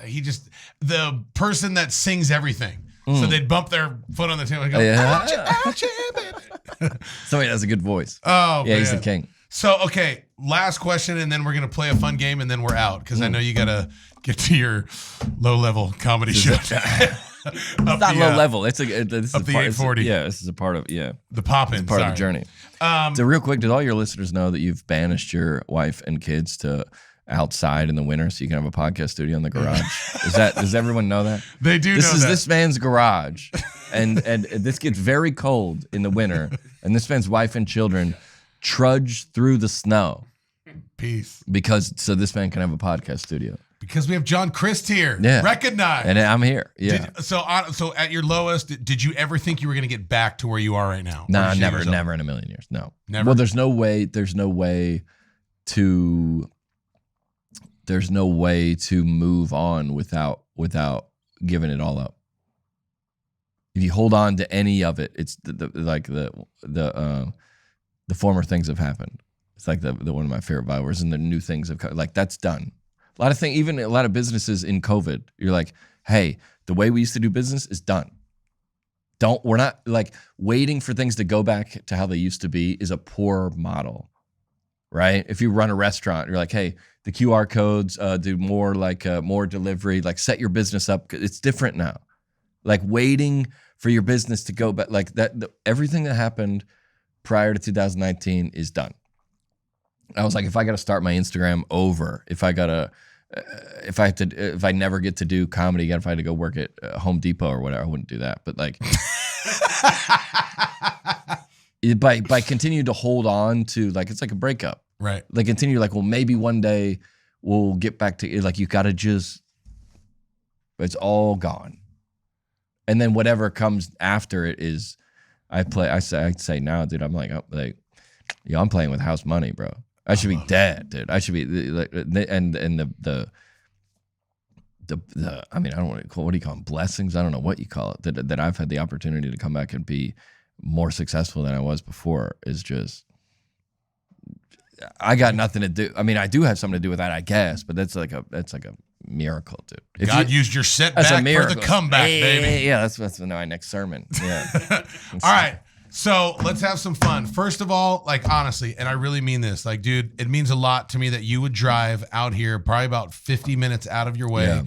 just the person that sings everything. So they'd bump their foot on the table and go, ouchie, baby. Somebody has a good voice. Oh, yeah, man. he's the king. So, okay, last question, and then we're going to play a fun game, and then we're out, because I know you got to get to your low-level comedy show. It's not low level. It's this up is the part, 840. this is a part of The pop-in, part of the journey. So real quick, did all your listeners know that you've banished your wife and kids to outside in the winter so you can have a podcast studio in the garage? Does everyone know that? They do know that. This man's garage, and this gets very cold in the winter, and this man's wife and children trudge through the snow. Peace. So this man can have a podcast studio. Because we have John Crist here. Yeah. Recognize. And I'm here. Yeah. So at your lowest, did you ever think you were going to get back to where you are right now? Nah, never in a million years. No. Never? Well, there's no way to move on without giving it all up. If you hold on to any of it, it's the former things have happened. It's like the one of my favorite Bibles, and the new things have come. Like that's done. A lot of things, even a lot of businesses in COVID, you're like, hey, the way we used to do business is done. We're not like waiting for things to go back to how they used to be is a poor model, right? If you run a restaurant, you're like, hey, the QR codes do more more delivery, like set your business up. It's different now. Like waiting for your business to go back, like that. Everything that happened prior to 2019 is done. I was like, if I got to start my Instagram over, if I never get to do comedy again, if I had to go work at Home Depot or whatever, I wouldn't do that. But like, by continuing to hold on to, like, it's like a breakup, right? Like continue, like, well, maybe one day we'll get back to, like, you got to just, it's all gone. And then whatever comes after it is, I say now, dude, I'm like, I'm playing with house money, bro. I should be dead, dude. I should be like, and the I mean, I don't want to call, what do you call them? Blessings? I don't know what you call it. That I've had the opportunity to come back and be more successful than I was before is just, I got nothing to do. I mean, I do have something to do with that, I guess, but that's like a miracle, dude. God used your setback for the comeback, baby. Yeah, that's my next sermon. Yeah. All right. So let's have some fun. First of all, like, honestly, and I really mean this, like, dude, it means a lot to me that you would drive out here probably about 50 minutes out of your way. Yeah.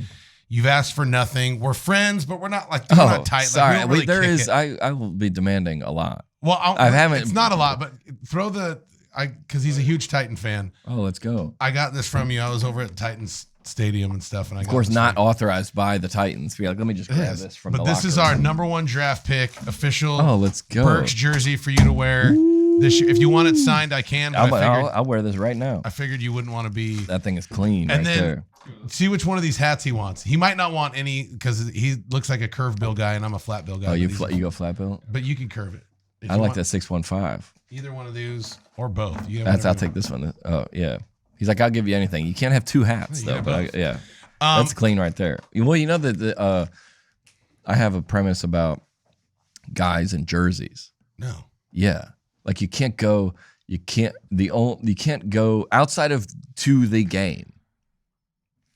You've asked for nothing. We're friends, but we're not like, we're not tight. Sorry. Like, we don't really I will be demanding a lot. Well, it's not a lot, but because he's a huge Titan fan. Oh, let's go. I got this from you. I was over at the Titans Stadium and stuff, and I got, of course, not authorized by the Titans. Be like, let me just grab this from. But this is our number one draft pick, official. Oh, let's go. Burks jersey for you to wear this year. If you want it signed, I can. But I'll wear this right now. I figured you wouldn't want to be. That thing is clean. And right then there. See which one of these hats he wants. He might not want any because he looks like a curve bill guy, and I'm a flat bill guy. Oh, you go flat bill? But you can curve it. I like that 615. Either one of these or both. I'll take this one. Oh yeah. He's like, I'll give you anything. You can't have two hats though. But yeah. That's clean right there. Well, you know that I have a premise about guys and jerseys. No. Yeah, like you can't go outside of to the game.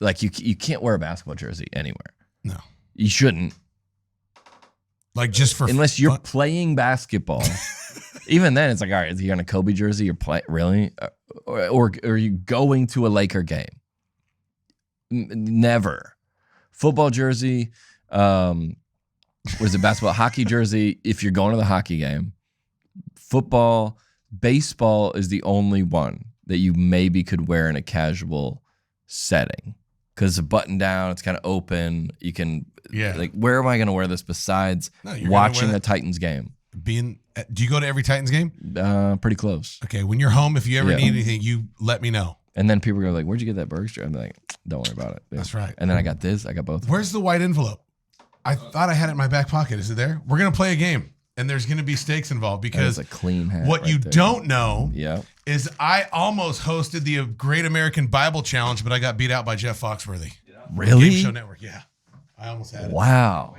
Like you can't wear a basketball jersey anywhere. No, you shouldn't. Like just for unless you're playing basketball. Even then, it's like, all right, is he on a Kobe jersey? You're playing really, or are you going to a Laker game? Never. Football jersey, what is it, basketball, hockey jersey, if you're going to the hockey game. Football, baseball is the only one that you maybe could wear in a casual setting. Because it's a button down, it's kind of open. You can, like, where am I going to wear this besides watching a Titans game? Do you go to every Titans game? Pretty close. Okay, when you're home, if you ever need anything, you let me know. And then people go like, "Where'd you get that Burks jersey?" I'm like, "Don't worry about it." Dude. That's right. And then I got this. I got both. Where's the white envelope? I thought I had it in my back pocket. Is it there? We're gonna play a game, and there's gonna be stakes involved because it's a clean hat. What you don't know, is I almost hosted the Great American Bible Challenge, but I got beat out by Jeff Foxworthy. Really? Game Show Network. Yeah, I almost had it. Wow.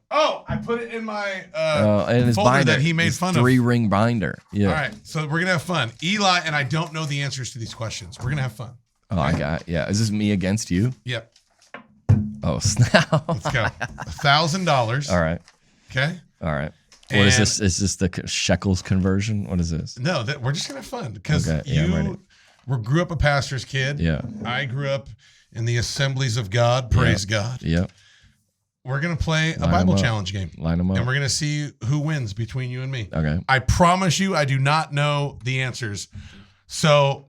Oh, I put it in my and his folder binder, that he made his fun of. 3-ring binder. Yeah. All right, so we're gonna have fun. Eli and I don't know the answers to these questions. We're gonna have fun. Oh, I got. Yeah. Is this me against you? Yep. Oh, snap. Let's go. $1,000. All right. Okay. All right. What is And- this? Is this the shekels conversion? What is this? No, we're just gonna have fun because Okay, yeah, I'm ready. you grew up a pastor's kid. Yeah. I grew up in the assemblies of God. Praise God. Yep. We're gonna play a Line 'em Bible up. challenge game, Line them up. and we're gonna see who wins between you and me. Okay. I promise you, I do not know the answers. So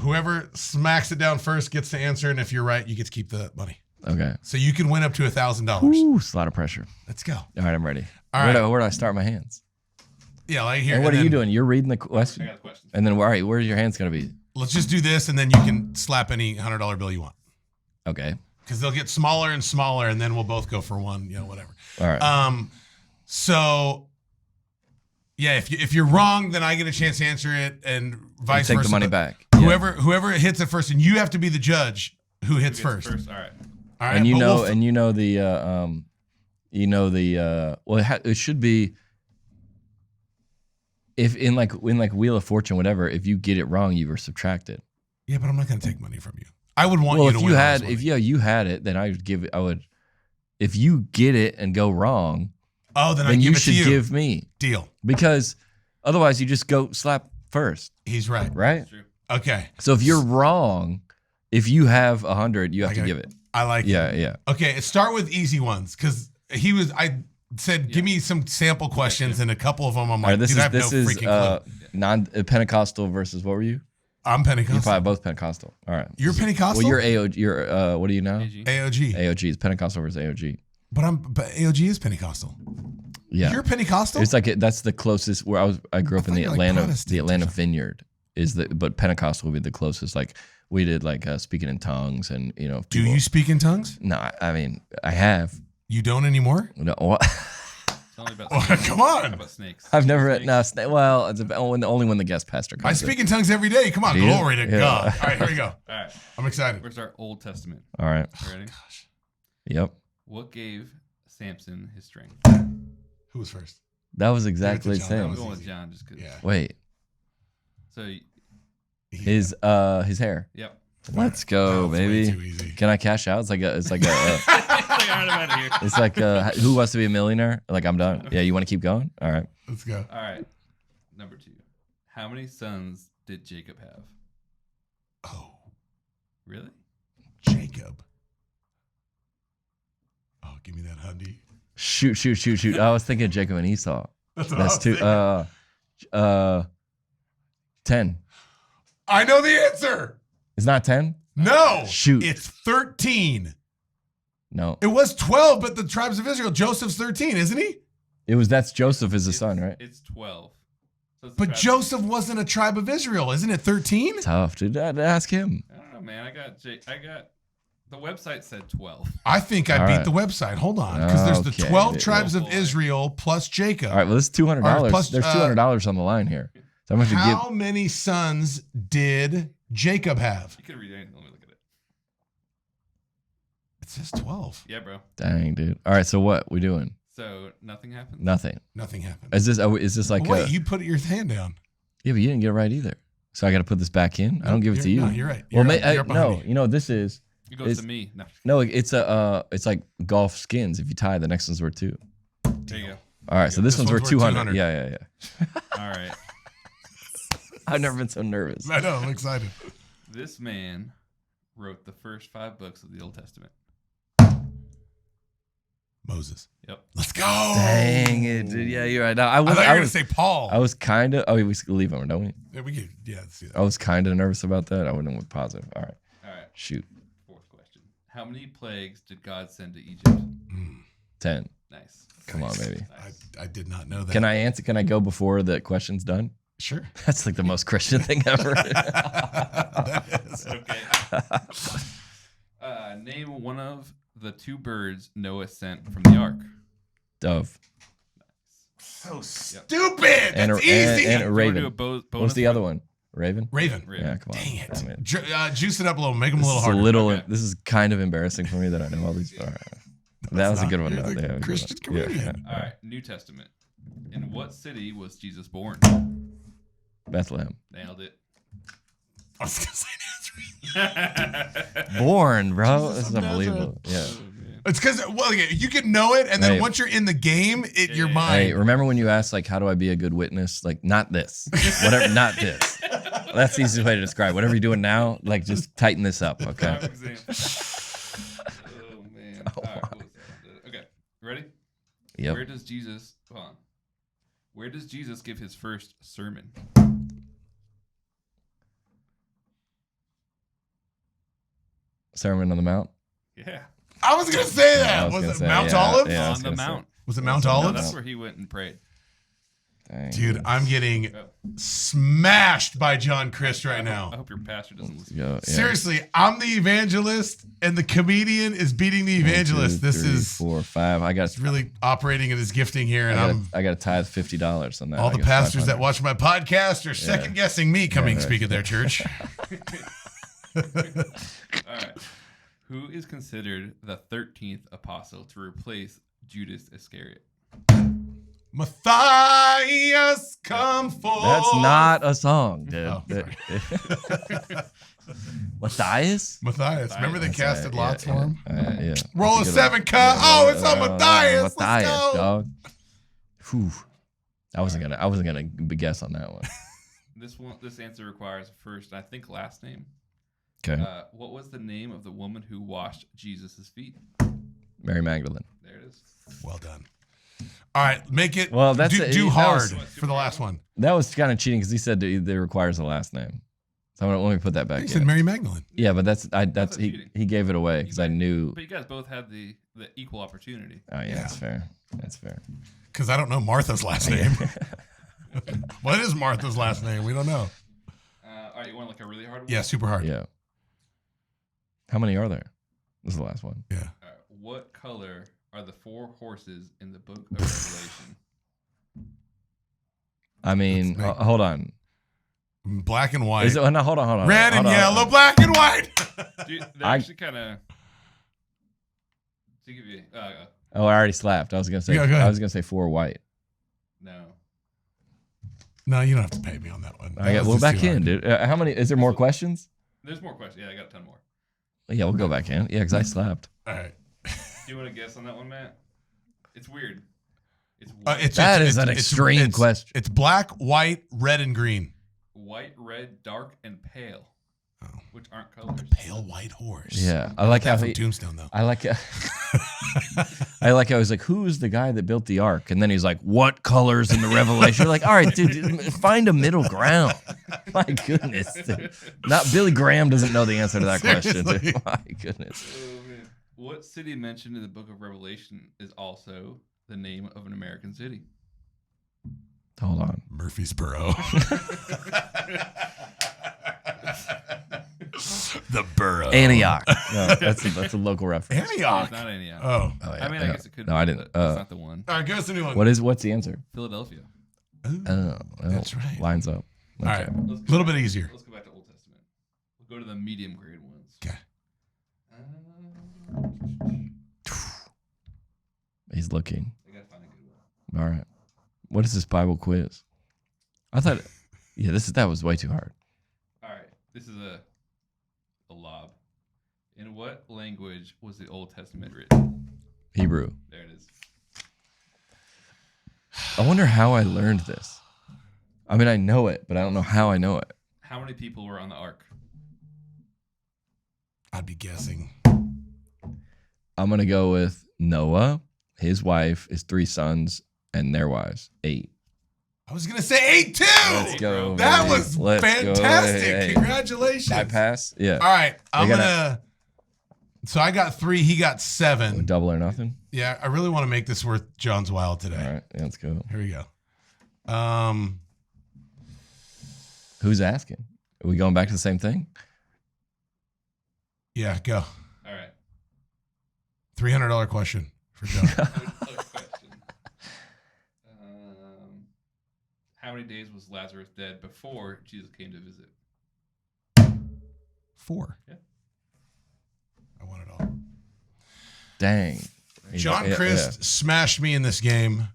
whoever smacks it down first gets to answer, and if you're right, you get to keep the money. Okay. So you can win up to $1,000. Ooh, it's a lot of pressure. Let's go. All right, I'm ready. All where, right. do, where do I start my hands? Yeah, like here. And what and are you then doing? You're reading the I question, got a question. and then all right, where's your hands gonna be? Let's just do this, and then you can slap any $100 bill you want. Okay. Because they'll get smaller and smaller, and then we'll both go for one, whatever. All right. So yeah, if you're wrong, then I get a chance to answer it, and vice take versa. the money But back. Yeah. Whoever hits it first, and you have to be the judge who hits Who gets first. All right. All right, And you but know, we'll- and you know the, well, it should be. If in like Wheel of Fortune, whatever, if you get it wrong, you were subtracted. yeah, but I'm not going to take money from you. I would want Well, you if to you win. all had, this if money. you had it, then I would give it. I would. If you get it and go wrong, Oh, then I then give you it to should you. give me, Deal. because otherwise you just go slap first, He's right. right? True. Okay, So if you're wrong, if you have 100, you have to gotta- give it. I like it. Yeah, yeah. Okay, start with easy ones because I said give me some sample questions, and a couple of them I'm All like, right, this dude, I is have no freaking clue. non-Pentecostal versus what were you? I'm You're Pentecostal. probably both Pentecostal. All right. You're Pentecostal. Well, you're AOG. You're what are you now? AG. AOG, AOG is Pentecostal versus AOG. but AOG is Pentecostal. Yeah. You're Pentecostal. It's like that's the closest where I grew up in thought the you were like Atlanta Protestant or something. Vineyard but Pentecostal would be the closest. Like we did like speaking in tongues and Do people- you speak in tongues? No, I mean I have. You don't anymore? No, Tell me about Oh, snakes. come on. How about snakes? I've never. Snakes? No, well, it's only when the guest pastor I comes. in. speak in tongues every day. Come on, Do you? glory to Yeah. God. All right, here we go. All right. I'm excited. Where's our Old Testament? All right. You ready? Yep. What gave Samson his strength? Who was first? That was exactly the John. That same. I'm was going with easy. John just because. Yeah. Wait, So, his hair. yep. Let's go, That was way baby. too easy. Can I cash out? It's like a. It's like, all right, I'm out of here. It's like who wants to be a millionaire? Like I'm done. Yeah, you want to keep going? All right. Let's go. All right. Number 2. How many sons did Jacob have? Oh, Really? Jacob. Oh, give me that hundy. Shoot. I was thinking Jacob and Esau. That's what I That's was two. thinking. 10. I know the answer. It's not 10. No. Shoot. It's 13. No, It was 12, but the tribes of Israel, Joseph's 13, isn't he? that's Joseph is the son, right? It's 12. So it's But the tribe- Joseph wasn't a tribe of Israel. Isn't it 13? Tough, dude. I'd ask him. I don't know, man. I got the website said 12. I think I All beat right. the website. Hold on. Because there's the Okay. 12 tribes of Oh, boy. Israel plus Jacob. All right, well, this is $200. Or plus, There's $200 on the line here. So I'm going to give. How many sons did Jacob have? You could read anything. Let me look at it. It says 12. Yeah, bro. Dang, dude. All right, so what we doing? So nothing happened? Nothing. Nothing happened. Is this like? Wait, you put your hand down. Yeah, but you didn't get it right either. So I got to put this back in. I don't give it to you. No, you're right. Well, You're up no. behind me. You know what this is? It goes It's- to me. No. No, it's it's like golf skins. If you tie, the next one's worth 2. There you go. All right, so this one's worth 200. 200. Yeah. All right. I've never been so nervous. I know. I'm excited. This man wrote the first 5 books of the Old Testament. Moses. Yep. Let's go. Dang it, dude. Yeah, you're right. Now, I thought you were going to say Paul. I was kind of. Oh, we should leave him, don't we? Yeah, we could. Yeah, let's do that. I was kind of nervous about that. I went in with positive. All right, All right. shoot. 4th question. How many plagues did God send to Egypt? 10. Nice. Come on, baby. Nice. I did not know that. Can I answer? Can I go before the question's done? Sure. That's like the most Christian thing ever. That is. Okay. Name one of the 2 birds Noah sent from the ark. Dove So stupid. and That's a, easy. and a Do raven. a bonus What's the other one? Raven. Raven. Raven. Yeah, come on. Dang it. Damn it. Juice it up a little. Make them a This little is harder. a little. Okay. This is kind of embarrassing for me that I know all these. All right. That was a good one. You're Though. the Yeah, it was a good Christian one. comedian. All right, New Testament. In what city was Jesus born? Bethlehem. Nailed it. I was gonna say Nazareth. Born, bro. Jesus This is of unbelievable. Yeah. Oh, man. It's because you can know it, and then Hey. once you're in the game, your Yeah. mind. Hey, remember when you asked, like, how do I be a good witness? Like, not this. Whatever, not this. That's the easiest way to describe. Whatever you're doing now, like, just tighten this up, okay? Prime example. Oh man. All right, what was that? Okay, ready? Yep. Where does Jesus? Hold on. Where does Jesus give his first sermon? Sermon on the Mount. Yeah, I was gonna say Yeah, I that. was Was gonna it say, Mount yeah, Olives? yeah. I was on the gonna say. mount. Was it Mount No, No, Olives? that's where he went and prayed. Dang. Dude, I'm getting Oh, smashed by John Crist right I now. hope your pastor doesn't Let's listen. go. Yeah. Seriously, I'm the evangelist, and the comedian is beating the 1, 2, evangelist. This 3, is 4, 5. I got. it's really operating in his gifting here, and I got to tithe $50 on that. all I the guess pastors that 500. watch my podcast are second guessing me coming right. speak at their church. All right. Who is considered the 13th apostle to replace Judas Iscariot? Matthias, come forth. That's not a song, dude. Oh, Matthias? Matthias. Remember they Matthias. casted lots for him? Yeah. Roll a That's good 7 one. cut. Oh, it's on Matthias. Let's Matthias, go. dog. Whew. I wasn't gonna guess on that one. This answer requires first, I think, last name. Okay. What was the name of the woman who washed Jesus' feet? Mary Magdalene. There it is. Well done. All right, make it. Well, that's do, it. do That hard was- for the last one. That was kind of cheating because he said it requires a last name. So let me put that back He in. said Mary Magdalene. Yeah, but that's not he cheating. he gave it away because I knew. But you guys both had the equal opportunity. Oh yeah, Yeah. that's fair. That's fair. Because I don't know Martha's last name. What is Martha's last name? We don't know. All right, you want like a really hard one? Yeah, super hard. Yeah. How many are there? This is the last one. Yeah. All right. What color are the 4 horses in the book of Revelation? I mean, Let's make- hold on. Black and white. Is it? No, hold on. Red and Hold on. yellow, black and white. Dude, they're I- actually kind of. To give you, Oh, I already slapped. I was gonna say. Yeah, go ahead. I was gonna say 4 white. no. No, you don't have to pay me on that one. I got. That Well, was just back too in, hard. dude. How many? Is there more questions? There's more questions. Yeah, I got a ton more. Yeah, we'll go back in. Yeah, because I slapped. All right. Do you want to guess on that one, Matt? It's weird. It's That is an extreme question. It's black, white, red, and green. white, red, dark, and pale, Oh. which aren't colors. Pale white horse. Yeah, I like how That from he. Tombstone though. I like. I like how he's like, who's the guy that built the ark? And then he's like, what colors in the Revelation? You're like, all right, dude, find a middle ground. My goodness, dude. Not Billy Graham doesn't know the answer to that question. Seriously. Dude. My goodness. Oh, man. What city mentioned in the book of Revelation is also the name of an American city? Hold on. Murfreesboro. The borough. Antioch. No, that's a local reference. Antioch. It's not Antioch. Oh. Oh, yeah, I mean, I yeah. guess it could No, be. I didn't. But that's not the one. All right, give us a new one. What's the answer? Philadelphia. Ooh. Oh, well, That's right. Lines up. All right. Let's A go little back- bit easier. Let's go back to Old Testament. We'll go to the medium grade ones. Okay. He's looking. I gotta find a good one. All right. What is this Bible quiz? I thought. Yeah, that was way too hard. All right, this is a lob. In what language was the Old Testament written? Hebrew. There it is. I wonder how I learned this. I mean, I know it, but I don't know how I know it. How many people were on the ark? I'd be guessing. I'm gonna go with Noah, his wife, his 3 sons, and their wives. 8. I was gonna say 8 too. Let's go. That baby. was Let's go. fantastic. Hey, hey. Congratulations. I pass. Yeah. All right. I'm gotta- gonna. So I got 3. He got 7. Double or nothing. Yeah, I really want to make this worth John's while today. All right. Yeah, let's go. Here we go. Who's asking? Are we going back to the same thing? Yeah, go. All right. $300 question for John. Another question. How many days was Lazarus dead before Jesus came to visit? 4. Yeah. I want it all. Dang. John Crist smashed me in this game.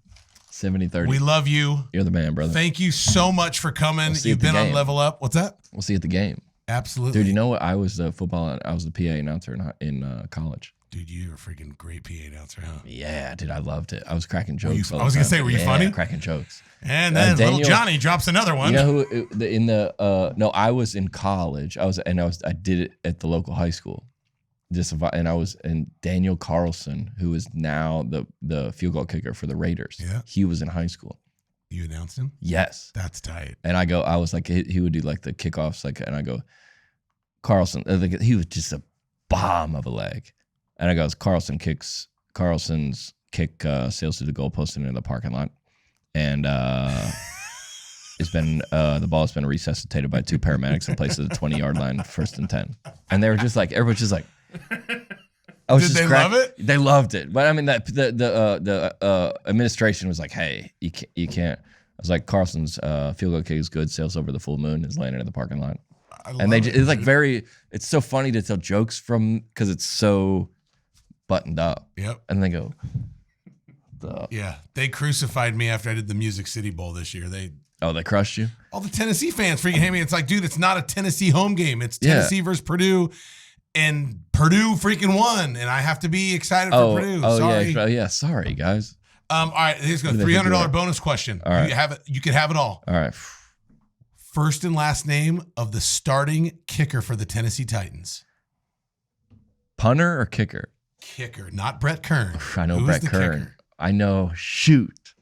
70-30. We love you. You're the man, brother. Thank you so much for coming. We'll You've been on Level Up. What's that? We'll see you at the game. Absolutely. Dude, you know what? I was the PA announcer in college. Dude, you're a freaking great PA announcer, huh? Yeah, dude, I loved it. I was cracking jokes. I was going to say, were you funny? Cracking jokes. And then Daniel, little Johnny drops another one. You know who no, I was in college. I did it at the local high school. And Daniel Carlson, who is now the field goal kicker for the Raiders. Yeah. He was in high school. You announced him? Yes. That's tight. And I was like, he would do like the kickoffs, and I go, Carlson, he was just a bomb of a leg. And I go, Carlson's kick sails through the goalpost into the parking lot. And the ball has been resuscitated by 2 paramedics and placed at the 20-yard line, 1st and 10. And they were just like, everyone's just like, I was Did just they love it? They loved it. But I mean, the administration was like, hey, you can't. I was like, Carlson's field goal kick is good, sails over the full moon, is landing in the parking lot. It's like it's so funny to tell jokes because it's so buttoned up. Yep. And they go, yeah, they crucified me after I did the Music City Bowl this year. They crushed you? All the Tennessee fans freaking hate me. It's like, dude, it's not a Tennessee home game. It's Tennessee versus Purdue, and Purdue freaking won, and I have to be excited for Purdue. Sorry. Yeah. Sorry, guys. All right, here's a $300 bonus question. All right. You can have it all. All right. First and last name of the starting kicker for the Tennessee Titans. Punter or kicker? Kicker, not Brett Kern. I know Brett Kern. Kicker? I know. Shoot.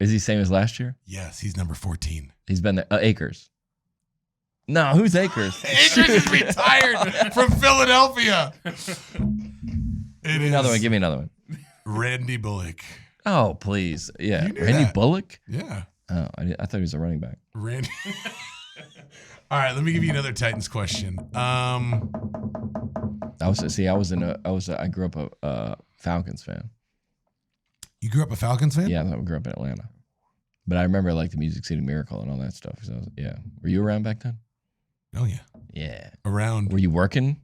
Is he same as last year? Yes, he's number 14. He's been there. Akers. No, who's Akers? Akers is retired from Philadelphia. Give me another one. Randy Bullock. Oh, please. Yeah. You knew Randy that. Bullock? Yeah. Oh, I thought he was a running back. Randy. All right, let me give you another Titans question. I grew up a Falcons fan. You grew up a Falcons fan? Yeah, I grew up in Atlanta. But I remember like the Music City Miracle and all that stuff. So yeah. Were you around back then? Oh yeah. Yeah. Around. Were you working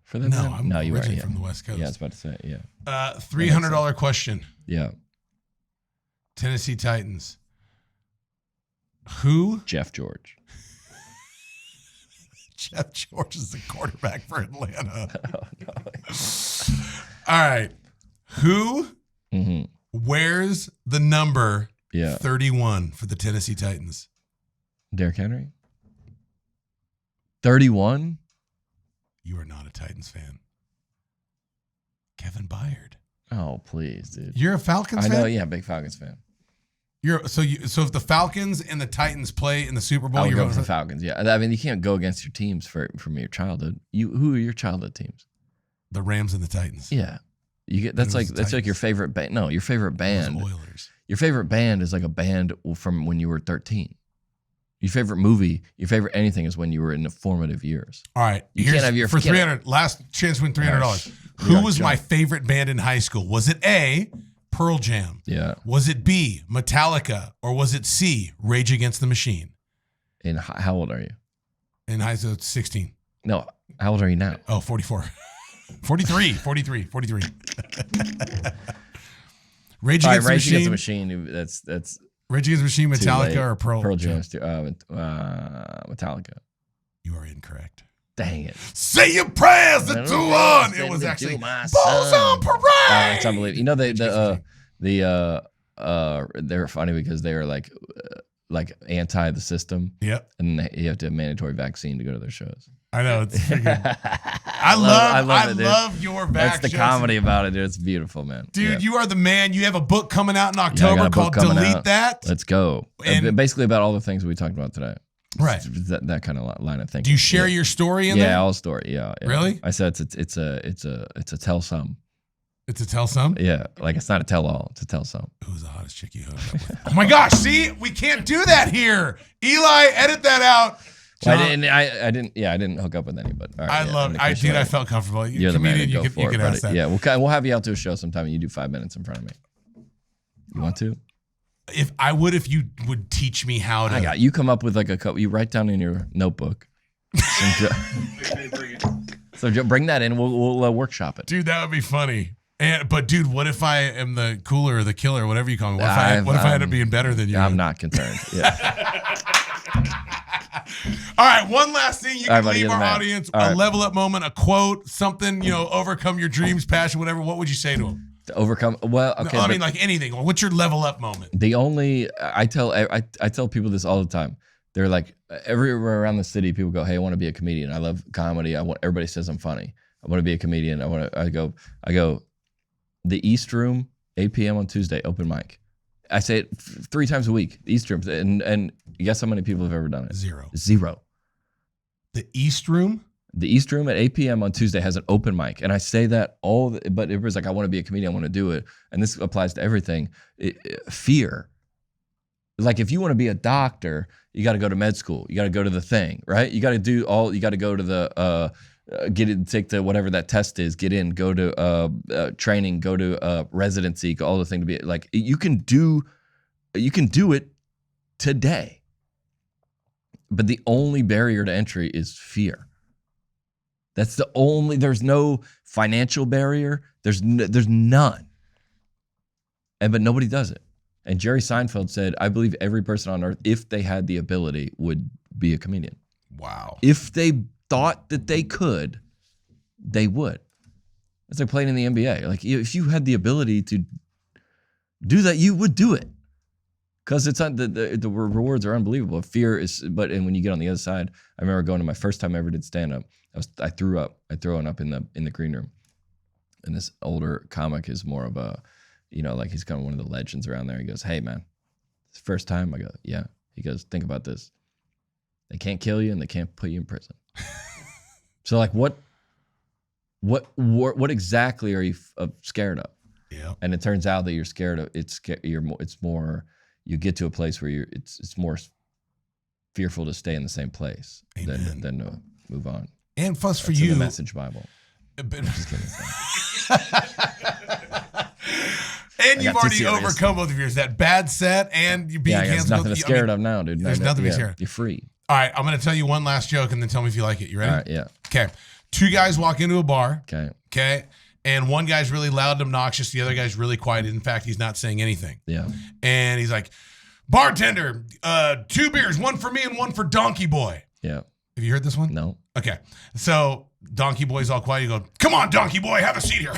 for them? No, I'm you originally weren't. from the West Coast. Yeah, I was about to say, yeah. $300 question. Yeah. Tennessee Titans. Who? Jeff George. Jeff George is the quarterback for Atlanta. Oh, no. All right. Who wears the number 31 for the Tennessee Titans? Derrick Henry? 31? You are not a Titans fan. Kevin Byard. Oh, please, dude. You're a Falcons fan? I know, yeah, big Falcons fan. So if the Falcons and the Titans play in the Super Bowl, you're you're going for the Falcons. Yeah, I mean you can't go against your teams from your childhood. Who are your childhood teams? The Rams and the Titans. Yeah, you get that's like your favorite band. No, your favorite band. Oilers. Your favorite band is like a band from when you were 13. Your favorite movie, your favorite anything is when you were in the formative years. All right, you can't have your for $300. Last chance to win $300. Who was my favorite band in high school? Was it A, Pearl Jam? Yeah. Was it B, Metallica? Or was it C, Rage Against the Machine? And how old are you? In high school, 16. No, how old are you now? Oh, 44. 43. Rage Against the Machine. Against the Machine. That's Rage Against the Machine, Metallica, or Pearl Jam? Metallica. You are incorrect. Dang it. Say your prayers to 2-1. It was actually Balls on Parade. It's unbelievable. You know, they were funny because they were like anti the system. Yep. And you have to have mandatory vaccine to go to their shows. I know. It's freaking, I love your back. That's the comedy about it, dude. It's beautiful, man. Dude, you are the man. You have a book coming out in October called Delete That. Let's go. And basically about all the things we talked about today. Right. That kind of line of thinking. Do you share your story in there? Yeah, all story. Yeah. Really? I said it's a tell some. It's a tell some? Yeah. Like it's not a tell all, it's a tell some. Who's the hottest chick you hooked up with? Oh my gosh, see? We can't do that here. Eli, edit that out. Well, I didn't hook up with anybody. Right, I felt comfortable. You're the man to go you for can it, ask that. Yeah, we'll have you out to a show sometime and you do 5 minutes in front of me. You want to? If you would teach me how to. I got you. Come up with like a couple. You write down in your notebook. So bring that in. We'll workshop it. Dude, that would be funny. But dude, what if I am the cooler or the killer, whatever you call me? What if I end up being better than you? I'm not concerned. Yeah. All right, one last thing you can buddy, leave you're the our man. audience, All a right. level up moment, a quote, something, overcome your dreams, passion, whatever. What would you say to them? To overcome. Well, okay. I mean, like anything. What's your level up moment? The only I tell people this all the time. They're like everywhere around the city. People go, "Hey, I want to be a comedian. I love comedy. Everybody says I'm funny. I want to be a comedian. I go. The East Room, 8 p.m. on Tuesday, open mic. I say it 3 times a week. The East Room, and guess how many people have ever done it? Zero. The East Room. The East Room at 8 p.m. on Tuesday has an open mic. And I say that but everybody's like, I want to be a comedian, I want to do it. And this applies to everything. Fear. Like if you want to be a doctor, you got to go to med school. You got to go to the thing, right? You got to you got to go to the, take the, whatever that test is, get in, go to training, go to residency, all the thing to be like, you can do it today. But the only barrier to entry is fear. That's the only, there's no financial barrier. There's none. But nobody does it. And Jerry Seinfeld said, I believe every person on earth, if they had the ability, would be a comedian. Wow. If they thought that they could, they would. It's like playing in the NBA. Like if you had the ability to do that, you would do it. Because it's not the rewards are unbelievable. Fear is, and when you get on the other side, I remember going to my first time I ever did stand up. I threw up. I threw up in the green room, and this older comic is more of a, like he's kind of one of the legends around there. He goes, "Hey man, it's the first time." I go, "Yeah." He goes, "Think about this. They can't kill you and they can't put you in prison." So like, what exactly are you scared of? Yeah. And it turns out that you're scared of it's more. You get to a place where it's more fearful to stay in the same place than to move on. And plus for That's you, in the Message Bible. I'm just kidding. And you've already overcome both of yours. That bad set and you being canceled. There's nothing to be scared of now, dude. There's nothing to be scared. You're free. All right, I'm going to tell you one last joke and then tell me if you like it. You ready? All right, yeah. Okay. 2 guys walk into a bar. Okay. Okay. And one guy's really loud and obnoxious. The other guy's really quiet. In fact, he's not saying anything. Yeah. And he's like, "Bartender, 2 beers, 1 for me and 1 for Donkey Boy." Yeah. Have you heard this one? No. Okay. So Donkey Boy's all quiet. You go, "Come on, Donkey Boy, have a seat here."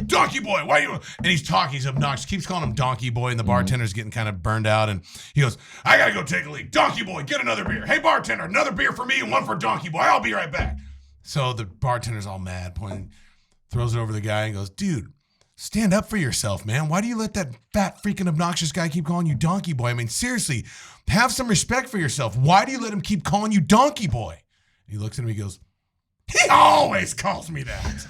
"Donkey Boy, why you?" And he's talking. He's obnoxious. Keeps calling him Donkey Boy. And the bartender's getting kind of burned out. And he goes, "I got to go take a leak. Donkey Boy, get another beer. Hey, bartender, another beer for me and 1 for Donkey Boy. I'll be right back." So the bartender's all mad, pointing, throws it over the guy and goes, "Dude, stand up for yourself, man. Why do you let that fat freaking obnoxious guy keep calling you Donkey Boy? I mean, seriously, have some respect for yourself. Why do you let him keep calling you Donkey Boy?" And he looks at him, he goes, "He always calls me that."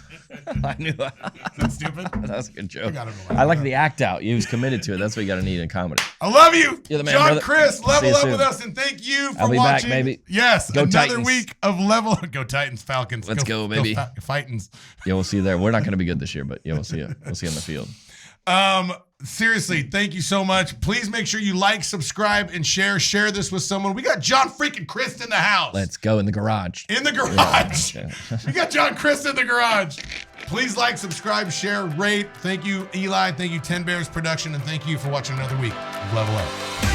I knew that. Is that stupid? That was a good joke. got him. I like the act out. He was committed to it. That's what you got to need in comedy. I love you. You're the man, John brother. Crist, See level you up soon. with us, and thank you for I'll be watching. back, baby. Yes, Go another Titans. week of level. Go Titans, Falcons. Let's go, baby. Fightins. Yeah, we'll see you there. We're not going to be good this year, but yeah, we'll see you. We'll see you on the field. Seriously, thank you so much. Please make sure you like, subscribe, and share. Share this with someone. We got John freaking Crist in the house. Let's go in the garage. In the garage. Yeah. We got John Crist in the garage. Please like, subscribe, share, rate. Thank you, Eli. Thank you, 10 Bears Production. And thank you for watching another week of Level Up.